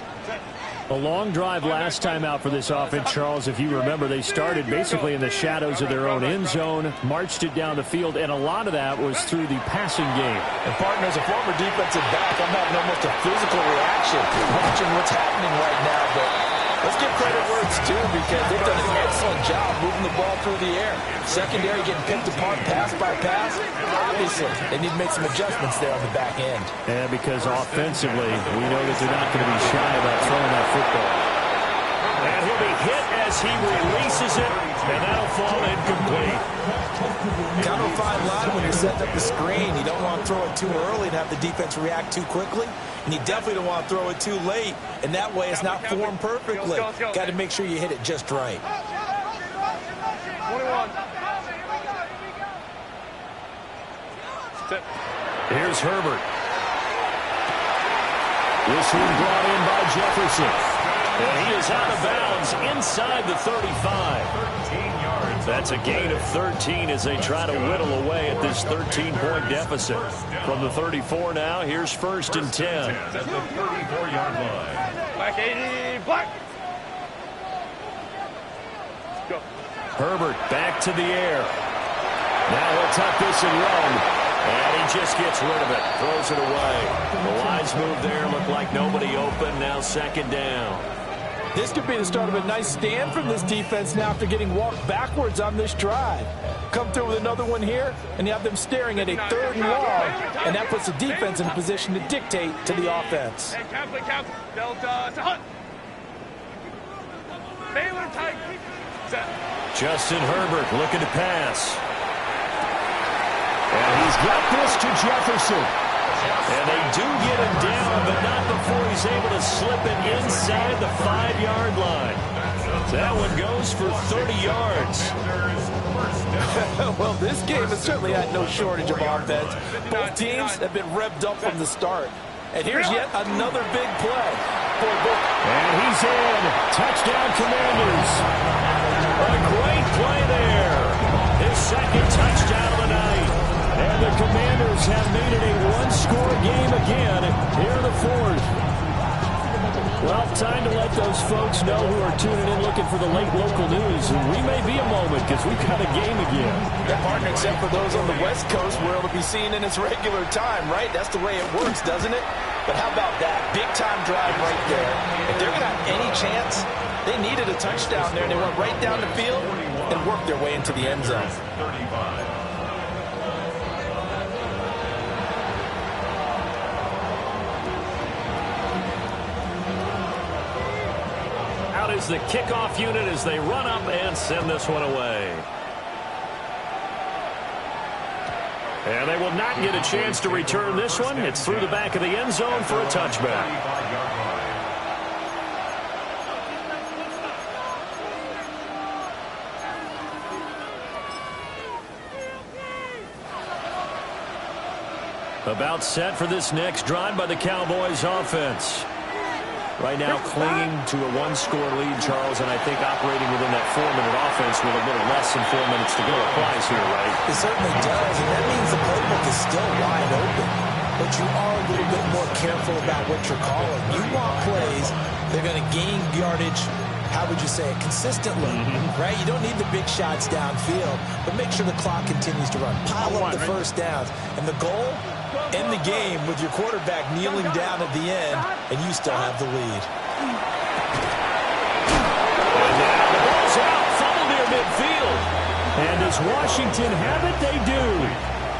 A long drive last time out for this offense, Charles. If you remember, they started basically in the shadows of their own end zone, marched it down the field, and a lot of that was through the passing game. And, partner, as a former defensive back, I'm having almost a physical reaction watching what's happening right now. But let's give credit where it's due because they've done an excellent job moving the ball through the air. Secondary getting picked apart pass by pass. Obviously, they need to make some adjustments there on the back end. Yeah, because offensively, we know that they're not going to be shy about throwing that football. And he'll be hit as he releases it, and that'll fall incomplete. Kind of a fine line when you're setting up the screen. You don't want to throw it too early and have the defense react too quickly. And you definitely don't want to throw it too late. And that way it's not formed perfectly. Got to make sure you hit it just right. 21. Here's Herbert. This one brought in by Jefferson. And he is out of bounds inside the 35. 13 yards. That's a gain of 13 as they try to whittle away at this 13-point deficit. From the 34 now, here's first and 10. At the 34-yard line. Black 80, black. Go. Herbert back to the air. Now he'll tuck this and run. And he just gets rid of it. Throws it away. The lines move there. Look like nobody open. Now second down. This could be the start of a nice stand from this defense now after getting walked backwards on this drive. Come through with another one here, and you have them staring at a 3rd and long, and that puts the defense in a position to dictate to the offense. Hey, Catholic. Delta to Hunt. Baylor tight. Set. Justin Herbert looking to pass. And he's got this to Jefferson. And they do get him down, but not before he's able to slip it inside the 5-yard line. That one goes for 30 yards. Well, this game has certainly had no shortage of offense. Both teams have been revved up from the start. And here's yet another big play. And he's in. Touchdown, Commanders. A great play there. His second touchdown of the night. And the Commanders have made it a one-score game again here in the 4th. Well, time to let those folks know who are tuning in looking for the late local news. And we may be a moment because we've got a game again. Yeah, partner, except for those on the West Coast where it'll be seen in its regular time, right? That's the way it works, doesn't it? But how about that? Big-time drive right there. If they're going to have any chance, they needed a touchdown there. They went right down the field and worked their way into the end zone. 35. Is the kickoff unit as they run up and send this one away. And they will not get a chance to return this one. It's through the back of the end zone for a touchback. About set for this next drive by the Cowboys offense. Right now clinging to a one-score lead, Charles, and I think operating within that 4-minute offense with a little less than 4 minutes to go applies here, right? It certainly does, and that means the playbook is still wide open. But you are a little bit more careful about what you're calling. You want plays, they're going to gain yardage, how would you say it, consistently, right? You don't need the big shots downfield, but make sure the clock continues to run. Pile up the first downs. And the goal? End the game with your quarterback kneeling down at the end, and you still have the lead. And now the ball's out, fumbled near midfield. And does Washington have it? They do.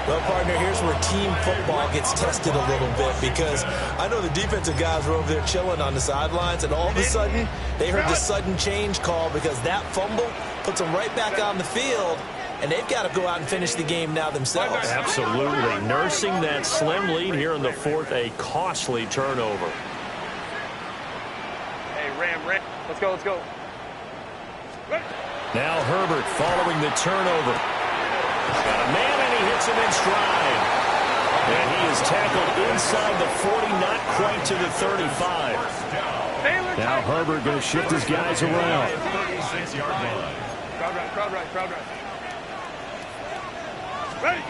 Well, partner, here's where team football gets tested a little bit because I know the defensive guys were over there chilling on the sidelines, and all of a sudden, they heard the sudden change call because that fumble puts them right back on the field. And they've got to go out and finish the game now themselves. Absolutely. Nursing that slim lead here in the 4th, a costly turnover. Hey, Ram. Let's go. Now Herbert following the turnover. Got a man, and he hits him in stride. And he is tackled inside the 40, not quite to the 35. Now Herbert going to shift his guys around. 36-yard line. Crowd right. Ready.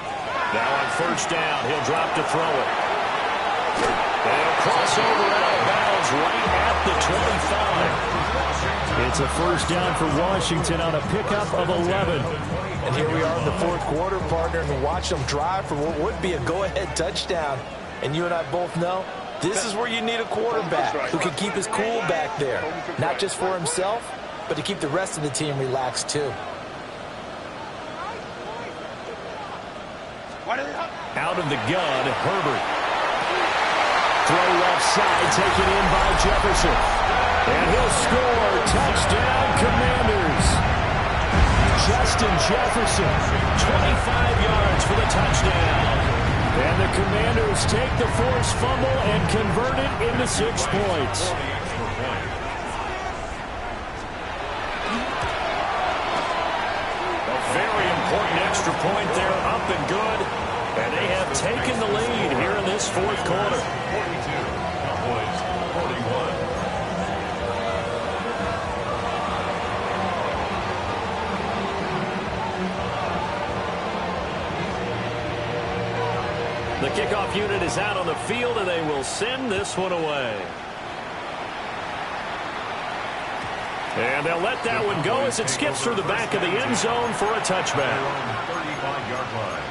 Now on first down, he'll drop to throw it. And he'll cross over out of bounds right at the 25. It's a first down for Washington on a pickup of 11. And here we are in the fourth quarter, partner, and watch them drive for what would be a go-ahead touchdown. And you and I both know this is where you need a quarterback who can keep his cool back there, not just for himself, but to keep the rest of the team relaxed too. Out of the gun, Herbert. Throw left side, taken in by Jefferson. And he'll score. Touchdown, Commanders. Justin Jefferson, 25 yards for the touchdown. And the Commanders take the forced fumble and convert it into 6 points. A very important extra point there, up and good. And they have taken the lead here in this fourth quarter. 42, Cowboys 41. The kickoff unit is out on the field, and they will send this one away. And they'll let that one go as it skips through the back of the end zone for a touchback. 35-yard line.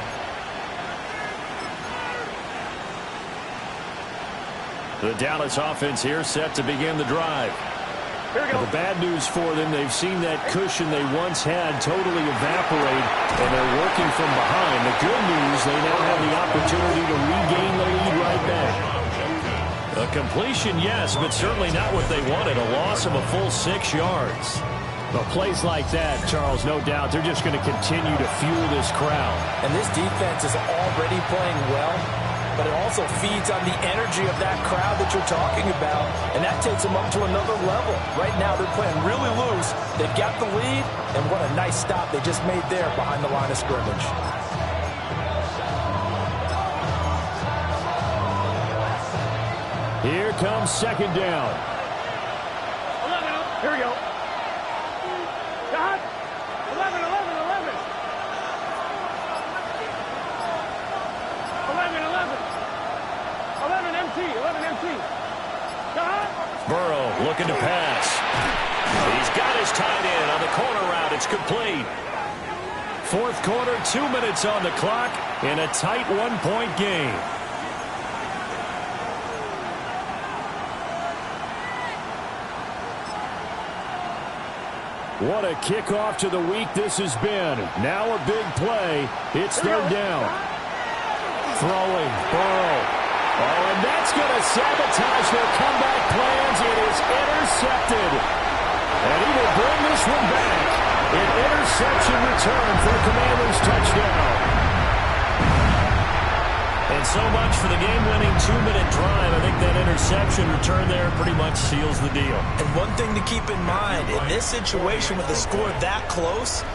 The Dallas offense here set to begin the drive. The bad news for them, they've seen that cushion they once had totally evaporate, and they're working from behind. The good news, they now have the opportunity to regain the lead right back. A completion, yes, but certainly not what they wanted. A loss of a full 6 yards. But plays like that, Charles, no doubt, they're just going to continue to fuel this crowd. And this defense is already playing well, but it also feeds on the energy of that crowd that you're talking about, and that takes them up to another level. Right now, they're playing really loose. They've got the lead, and what a nice stop they just made there behind the line of scrimmage. Here comes second down. 11. Here we go. God. 11. 11 MT. God. Burrow looking to pass. He's got his tight end on the corner route. It's complete. Fourth quarter, 2 minutes on the clock in a tight 1-point game. What a kickoff to the week this has been. Now a big play. It's third down. Throwing, Burrow. Oh, and that's going to sabotage their comeback plans. It is intercepted. And he will bring this one back. An interception return for the Commanders' touchdown. And so much for the game-winning 2-minute drive. I think that interception return there pretty much seals the deal. And one thing to keep in mind, in this situation with the score that close,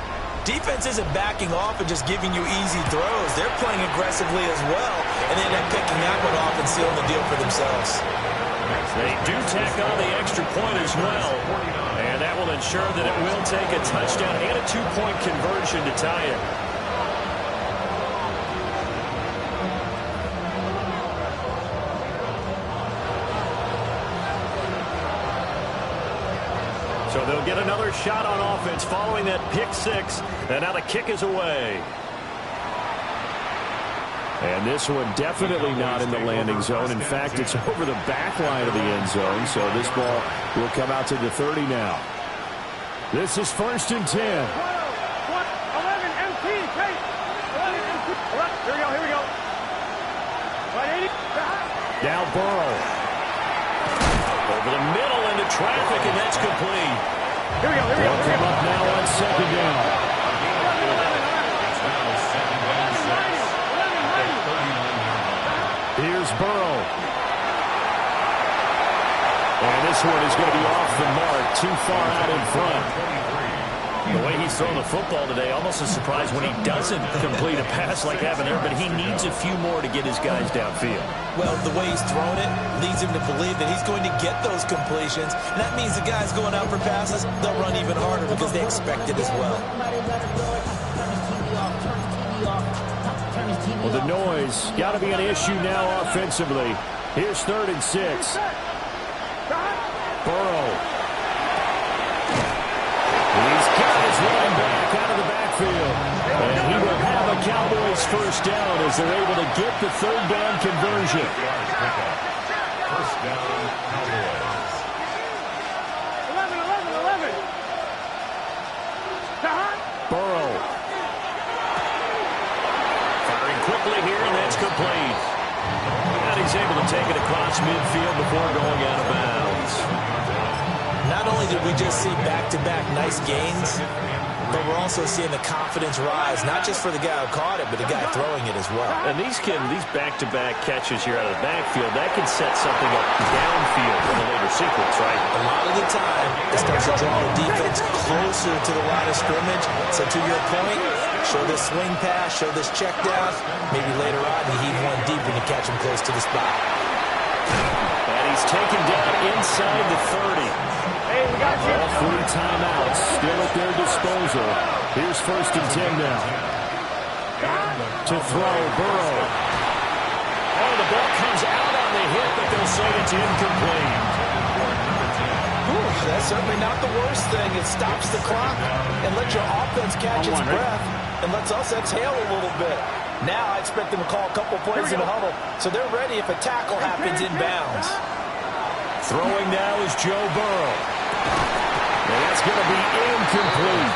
defense isn't backing off and just giving you easy throws. They're playing aggressively as well, and they end up picking that one off and sealing the deal for themselves. They do tack on the extra point as well, and that will ensure that it will take a touchdown and a 2-point conversion to tie it. So they'll get another shot on offense following that pick six. And now the kick is away. And this one definitely not in the landing zone. In fact, it's over the back line of the end zone. So this ball will come out to the 30 now. This is 1st and 10. 11 MT. 11 MT. Here we go. 180. Now Burrow. Over the middle into traffic, and that's complete. Here we go. They'll come up now on second down. Here's Burrow. And this one is going to be off the mark, too far out in front. The way he's throwing the football today, almost a surprise when he doesn't complete a pass like having there, but he needs a few more to get his guys downfield. Well, the way he's thrown it leads him to believe that he's going to get those completions. And that means the guys going out for passes, they'll run even harder because they expect it as well. Well, the noise got to be an issue now offensively. Here's 3rd and 6. Burrow. first down as they're able to get the third down conversion. First down, Cowboys. 11. Burrow. Firing quickly here, and that's complete. And he's able to take it across midfield before going out of bounds. Not only did we just see back-to-back nice gains, but we're also seeing the confidence rise, not just for the guy who caught it, but the guy throwing it as well. And these back-to-back catches here out of the backfield, that can set something up downfield in the later sequence, right? A lot of the time, it starts to draw the defense closer to the line of scrimmage. So to your point, show this swing pass, show this check down. Maybe later on, you heave one deep when you catch him close to the spot. And he's taken down inside the 30. Hey, we got you. All 3 timeouts still at their disposal. Here's 1st and 10 now. To throw, Burrow. Oh, the ball comes out on the hit, but they'll say it's incomplete. That's certainly not the worst thing. It stops the clock and lets your offense catch its breath and lets us exhale a little bit. Now I expect them to call a couple plays in the huddle, so they're ready if a tackle happens inbounds. Throwing now is Joe Burrow. And that's going to be incomplete.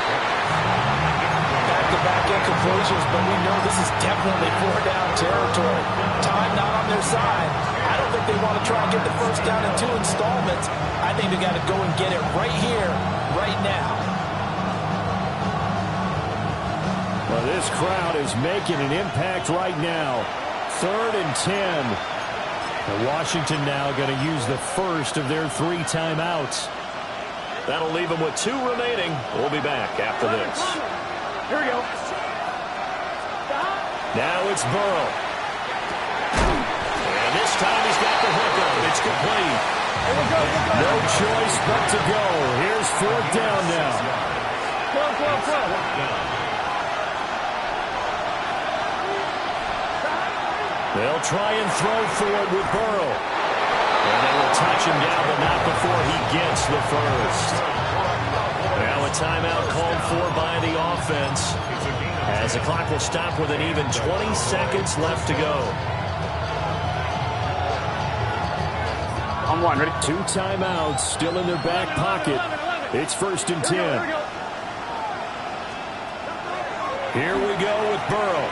Back-to-back incompletions, but we know this is definitely 4-down territory. Time not on their side. I don't think they want to try and get the first down in 2 installments. I think they got to go and get it right here, right now. Well, this crowd is making an impact right now. 3rd and 10. And Washington now going to use the first of their 3 timeouts. That'll leave them with 2 remaining. We'll be back after this. Here we go. Now it's Burrow. And this time he's got the hook up. It's complete. No choice but to go. Here's 4th down now. They'll try and throw for it with Burrow. And they will touch him down, but not before he gets the first. Now a timeout called for by the offense, as the clock will stop with an even 20 seconds left to go. I'm one, ready? 2 timeouts still in their back pocket. It's 1st and 10. Here we go with Burrow.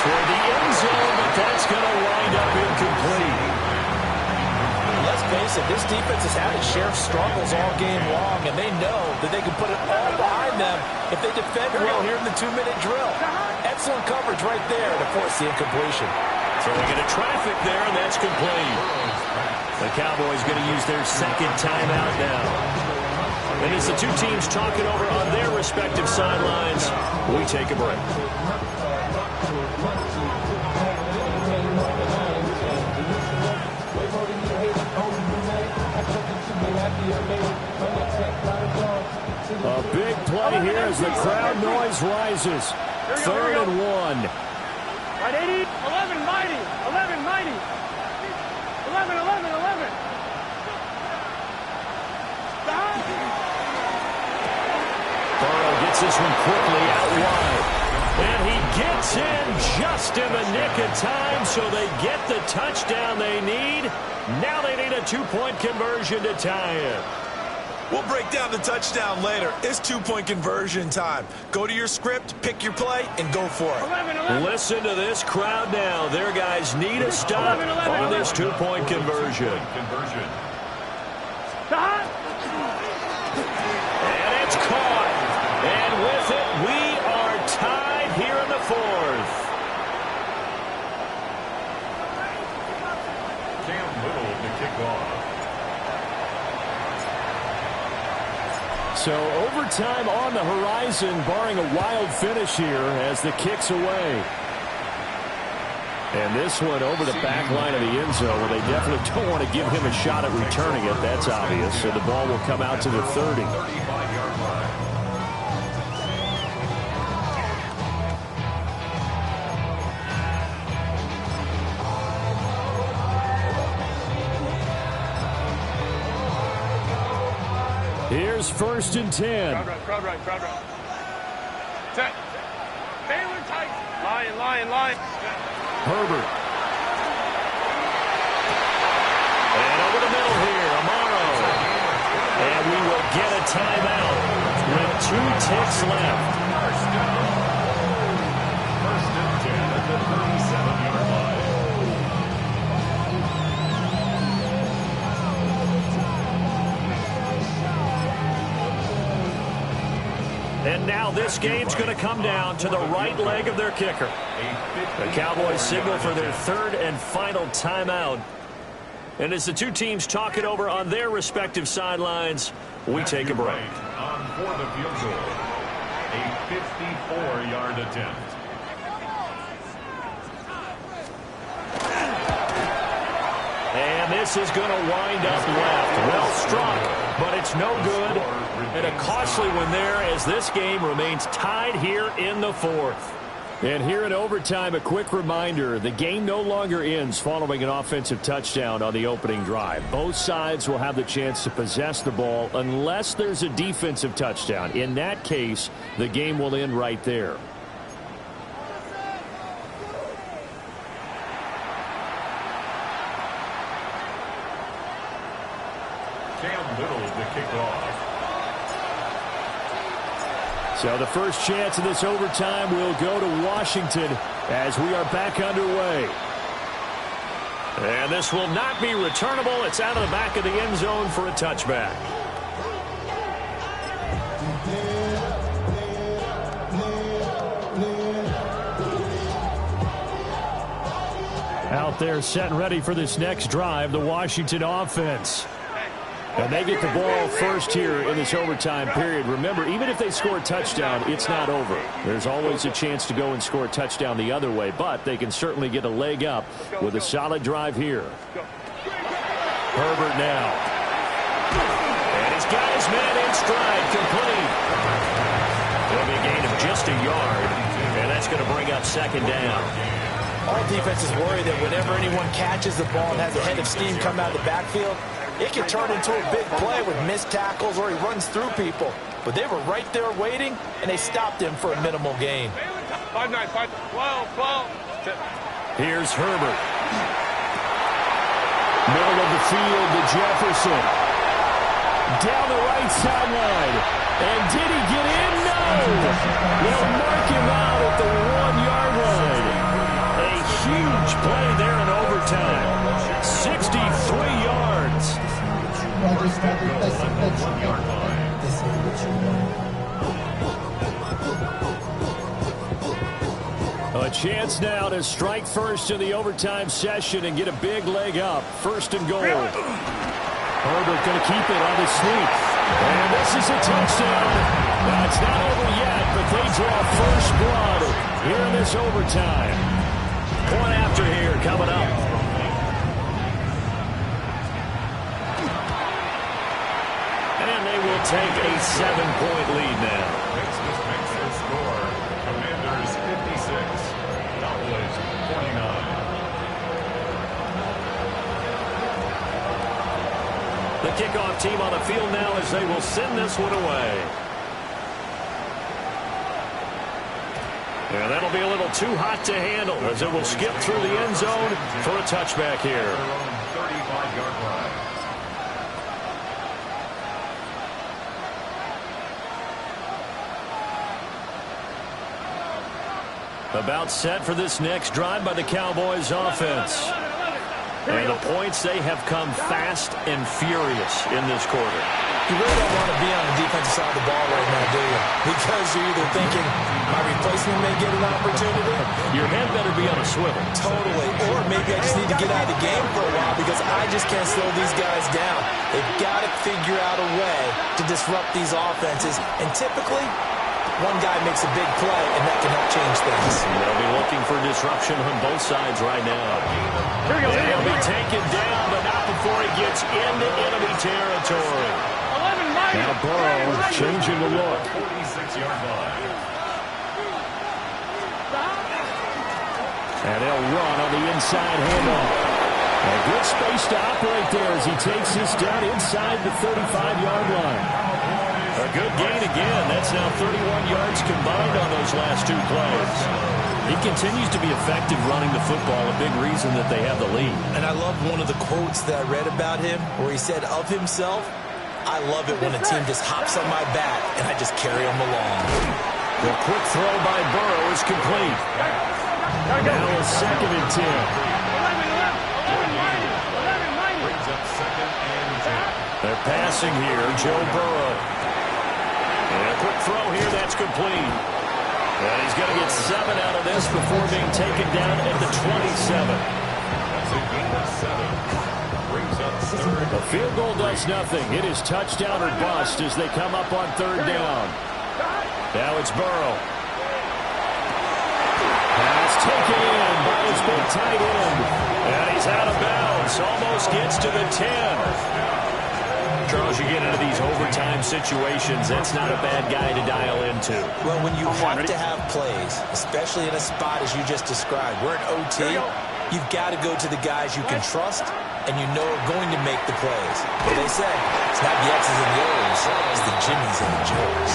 Toward the end zone, but that's going to wind up incomplete. Let's face it, this defense has had its share of struggles all game long, and they know that they can put it all behind them if they defend well here in the 2-minute drill. Excellent coverage right there to force the incompletion. Throwing into traffic there, and that's complete. The Cowboys going to use their 2nd timeout now. And as the 2 teams talk it over on their respective sidelines, we take a break. A big play here as the crowd noise rises. 3rd and 1. Right, 80, 11, mighty, 11, mighty. 11. Burrow gets this one quickly out wide. And he gets in just in the nick of time, so they get the touchdown they need. Now they need a 2-point conversion to tie it. We'll break down the touchdown later. It's 2-point conversion time. Go to your script, pick your play, and go for it. Listen to this crowd now. Their guys need a stop on this 2-point conversion. And it's caught. And with it, we are tied here in the 4th. Cam Little to kick off. So overtime on the horizon, barring a wild finish here as the kick's away. And this one over the back line of the end zone, where they definitely don't want to give him a shot at returning it. That's obvious. So the ball will come out to the 30. 35-yard line. Here's 1st and 10. Crowd right. Set. Baylor tight. line. Herbert. And over the middle here, Amaro. And we will get a timeout with 2 ticks left. First and 10 at the 37-yard line. And now this game's going to come down to the right leg of their kicker. The Cowboys signal for their 3rd and final timeout. And as the two teams talk it over on their respective sidelines, we take a break. On for the field goal. A 54-yard attempt. And this is going to wind up left. Well struck, but it's no good. And a costly one there as this game remains tied here in the 4th. And here in overtime, a quick reminder, the game no longer ends following an offensive touchdown on the opening drive. Both sides will have the chance to possess the ball unless there's a defensive touchdown. In that case, the game will end right there. Cam Little to kick off. So the first chance of this overtime will go to Washington as we are back underway. And this will not be returnable. It's out of the back of the end zone for a touchback. Out there set and ready for this next drive, the Washington offense. And they get the ball first here in this overtime period. Remember, even if they score a touchdown, it's not over. There's always a chance to go and score a touchdown the other way, but they can certainly get a leg up with a solid drive here. Herbert now. And he's got his man in stride, complete. It'll be a gain of just a yard, and that's going to bring up 2nd down. All defenses worry that whenever anyone catches the ball and has a head of steam come out of the backfield, it can turn into a big play with missed tackles or he runs through people. But they were right there waiting, and they stopped him for a minimal gain. 5-9, 12. Here's Herbert. Middle of the field to Jefferson. Down the right sideline. And did he get in? No! They'll mark him out at the 1-yard line. A huge play there in overtime. 63 yards. A chance now to strike first in the overtime session and get a big leg up. 1st and goal. Herbert going to keep it on the sneak. And this is a touchdown. Now, it's not over yet, but they draw first blood here in this overtime. Point after here coming up. And they will take a 7-point lead now. Makes the score. Commanders 56. Cowboys 49. The kickoff team on the field now as they will send this one away. And that'll be a little too hot to handle as it will skip through the end zone for a touchback here. 35-yard line. About set for this next drive by the Cowboys offense. And the points, they have come fast and furious in this quarter. You really don't want to be on the defensive side of the ball right now, do you? Because you're either thinking, my replacement may get an opportunity. Your head better be on a swivel. Totally. Or maybe I just need to get out of the game for a while because I just can't slow these guys down. They've got to figure out a way to disrupt these offenses. And typically, one guy makes a big play, and that can help change things. They'll be looking for disruption on both sides right now. Here we go. He'll be taken down, but not before he gets into enemy territory. 11, Now Burrow changing the look. 46-yard line. And they'll run on the inside handoff. A good space to operate there as he takes this down inside the 35-yard line. A good gain again. That's now 31 yards combined on those last two plays. He continues to be effective running the football, a big reason that they have the lead. And I love one of the quotes that I read about him where he said of himself, "I love it when a team just hops on my back and I just carry them along." The quick throw by Burrow is complete. Now a 2nd and 10. Brings up 2nd and 10. They're passing here, Joe Burrow. And a quick throw here, that's complete. And he's going to get 7 out of this before being taken down at the 27. That's a gain of 7. Brings up 3rd. The field goal does nothing. It is touchdown or bust as they come up on 3rd down. Now it's Burrow. Pass taken in by his big tight end. And he's out of bounds. Almost gets to the 10. Charles, you get into these overtime situations, that's not a bad guy to dial into. Well, when you have to have plays, especially in a spot as you just described, we're in OT, you've got to go to the guys you can trust and you know are going to make the plays. But they say, it's not the X's and the O's, it's the Jimmys and the Joes.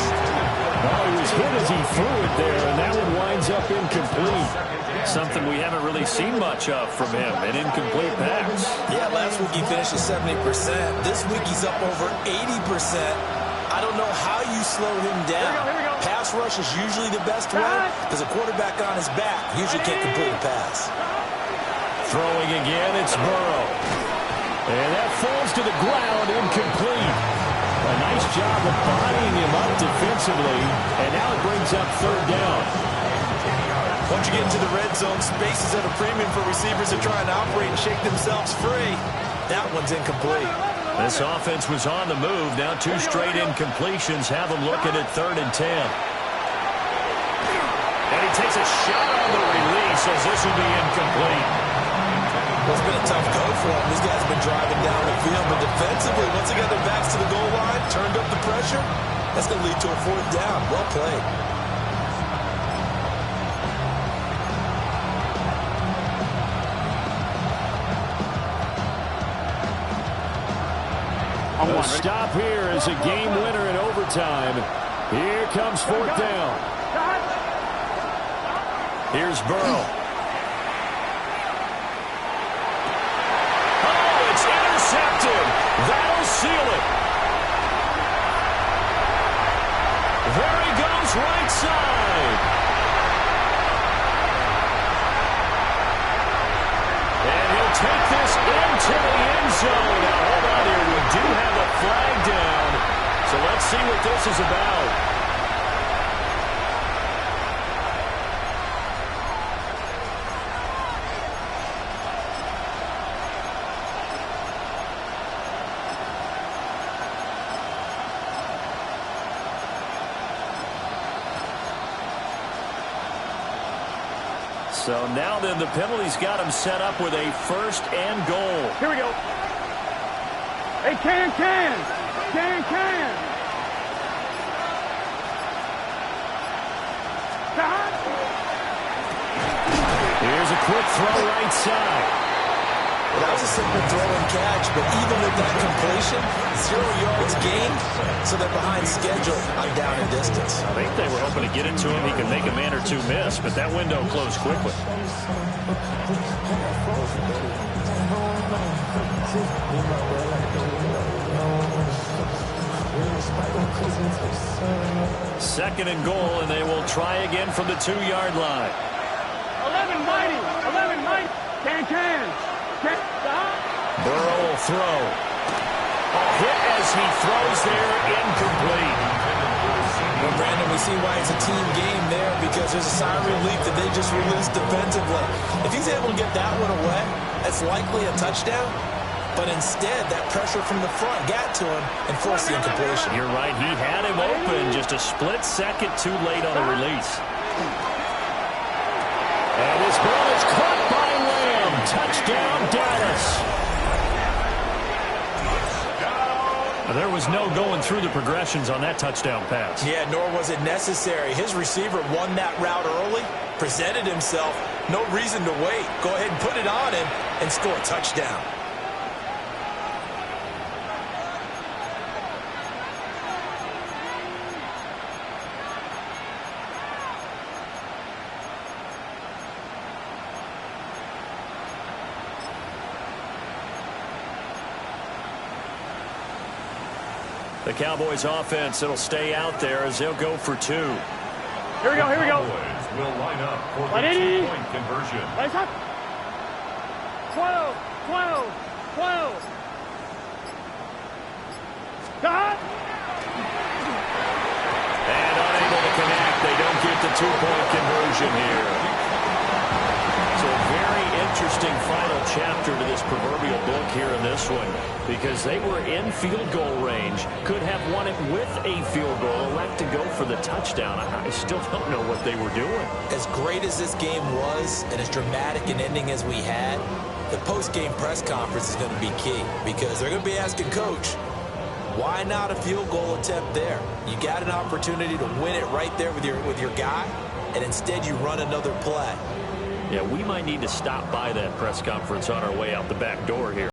Well, he was hit as he threw it there, and that one winds up incomplete. Something we haven't really seen much of from him, an incomplete pass. Yeah, last week he finished at 70%. This week he's up over 80%. I don't know how you slow him down. Pass rush is usually the best way because a quarterback on his back usually can't complete a pass. Throwing again, it's Burrow. And that falls to the ground, incomplete. A nice job of bodying him up defensively, and now it brings up 3rd down. Once you get into the red zone, space is at a premium for receivers that try and operate and shake themselves free. That one's incomplete. This offense was on the move. Now 2 straight incompletions have them looking at 3rd and 10. And he takes a shot on the release as this will be incomplete. Well, it's been a tough go for him. These guys have been driving down the field, but defensively, once they got their backs to the goal line, turned up the pressure, that's going to lead to a 4th down. Well played. A stop here is a game winner in overtime. Here comes 4th down. Here's Burrow. Oh, it's intercepted. That'll seal it. There he goes, right side. And he'll take this into the end zone. Now, hold on here. We do have a flag down. So let's see what this is about. So now then, the penalty's got him set up with a 1st and goal. Here we go. Hey, can. Here's a quick throw right side. Well, that was a simple throw and catch, but even with that completion, 0 yards gained, so they're behind schedule on down and distance. I think they were hoping to get it to him. He could make a man or 2 miss, but that window closed quickly. Second and goal, and they will try again from the 2-yard line. 11 mighty. Can. Burrow will throw. A hit as he throws there, incomplete. Well, Brandon, we see why it's a team game there because there's a sigh of relief that they just released defensively. If he's able to get that one away, that's likely a touchdown. But instead, that pressure from the front got to him and forced the incompletion. You're right. He had him open just a split second too late on the release. And this ball is caught by Lamb. Touchdown, Dallas. There was no going through the progressions on that touchdown pass. Yeah, nor was it necessary. His receiver won that route early, presented himself. No reason to wait. Go ahead and put it on him and score a touchdown. The Cowboys offense, it'll stay out there as they'll go for 2. Here we go, here we go. Cowboys will line up for the 2-point conversion. 12, 12, 12. Got. And unable to connect. They don't get the 2-point conversion here. So a very interesting final chapter to this proverbial book here in this one, because they were in field goal range, could have won it with a field goal, elect to go for the touchdown. I still don't know what they were doing. As great as this game was and as dramatic an ending as we had, the post-game press conference is going to be key, because they're going to be asking Coach, why not a field goal attempt there? You got an opportunity to win it right there with your guy, and instead you run another play. Yeah, we might need to stop by that press conference on our way out the back door here.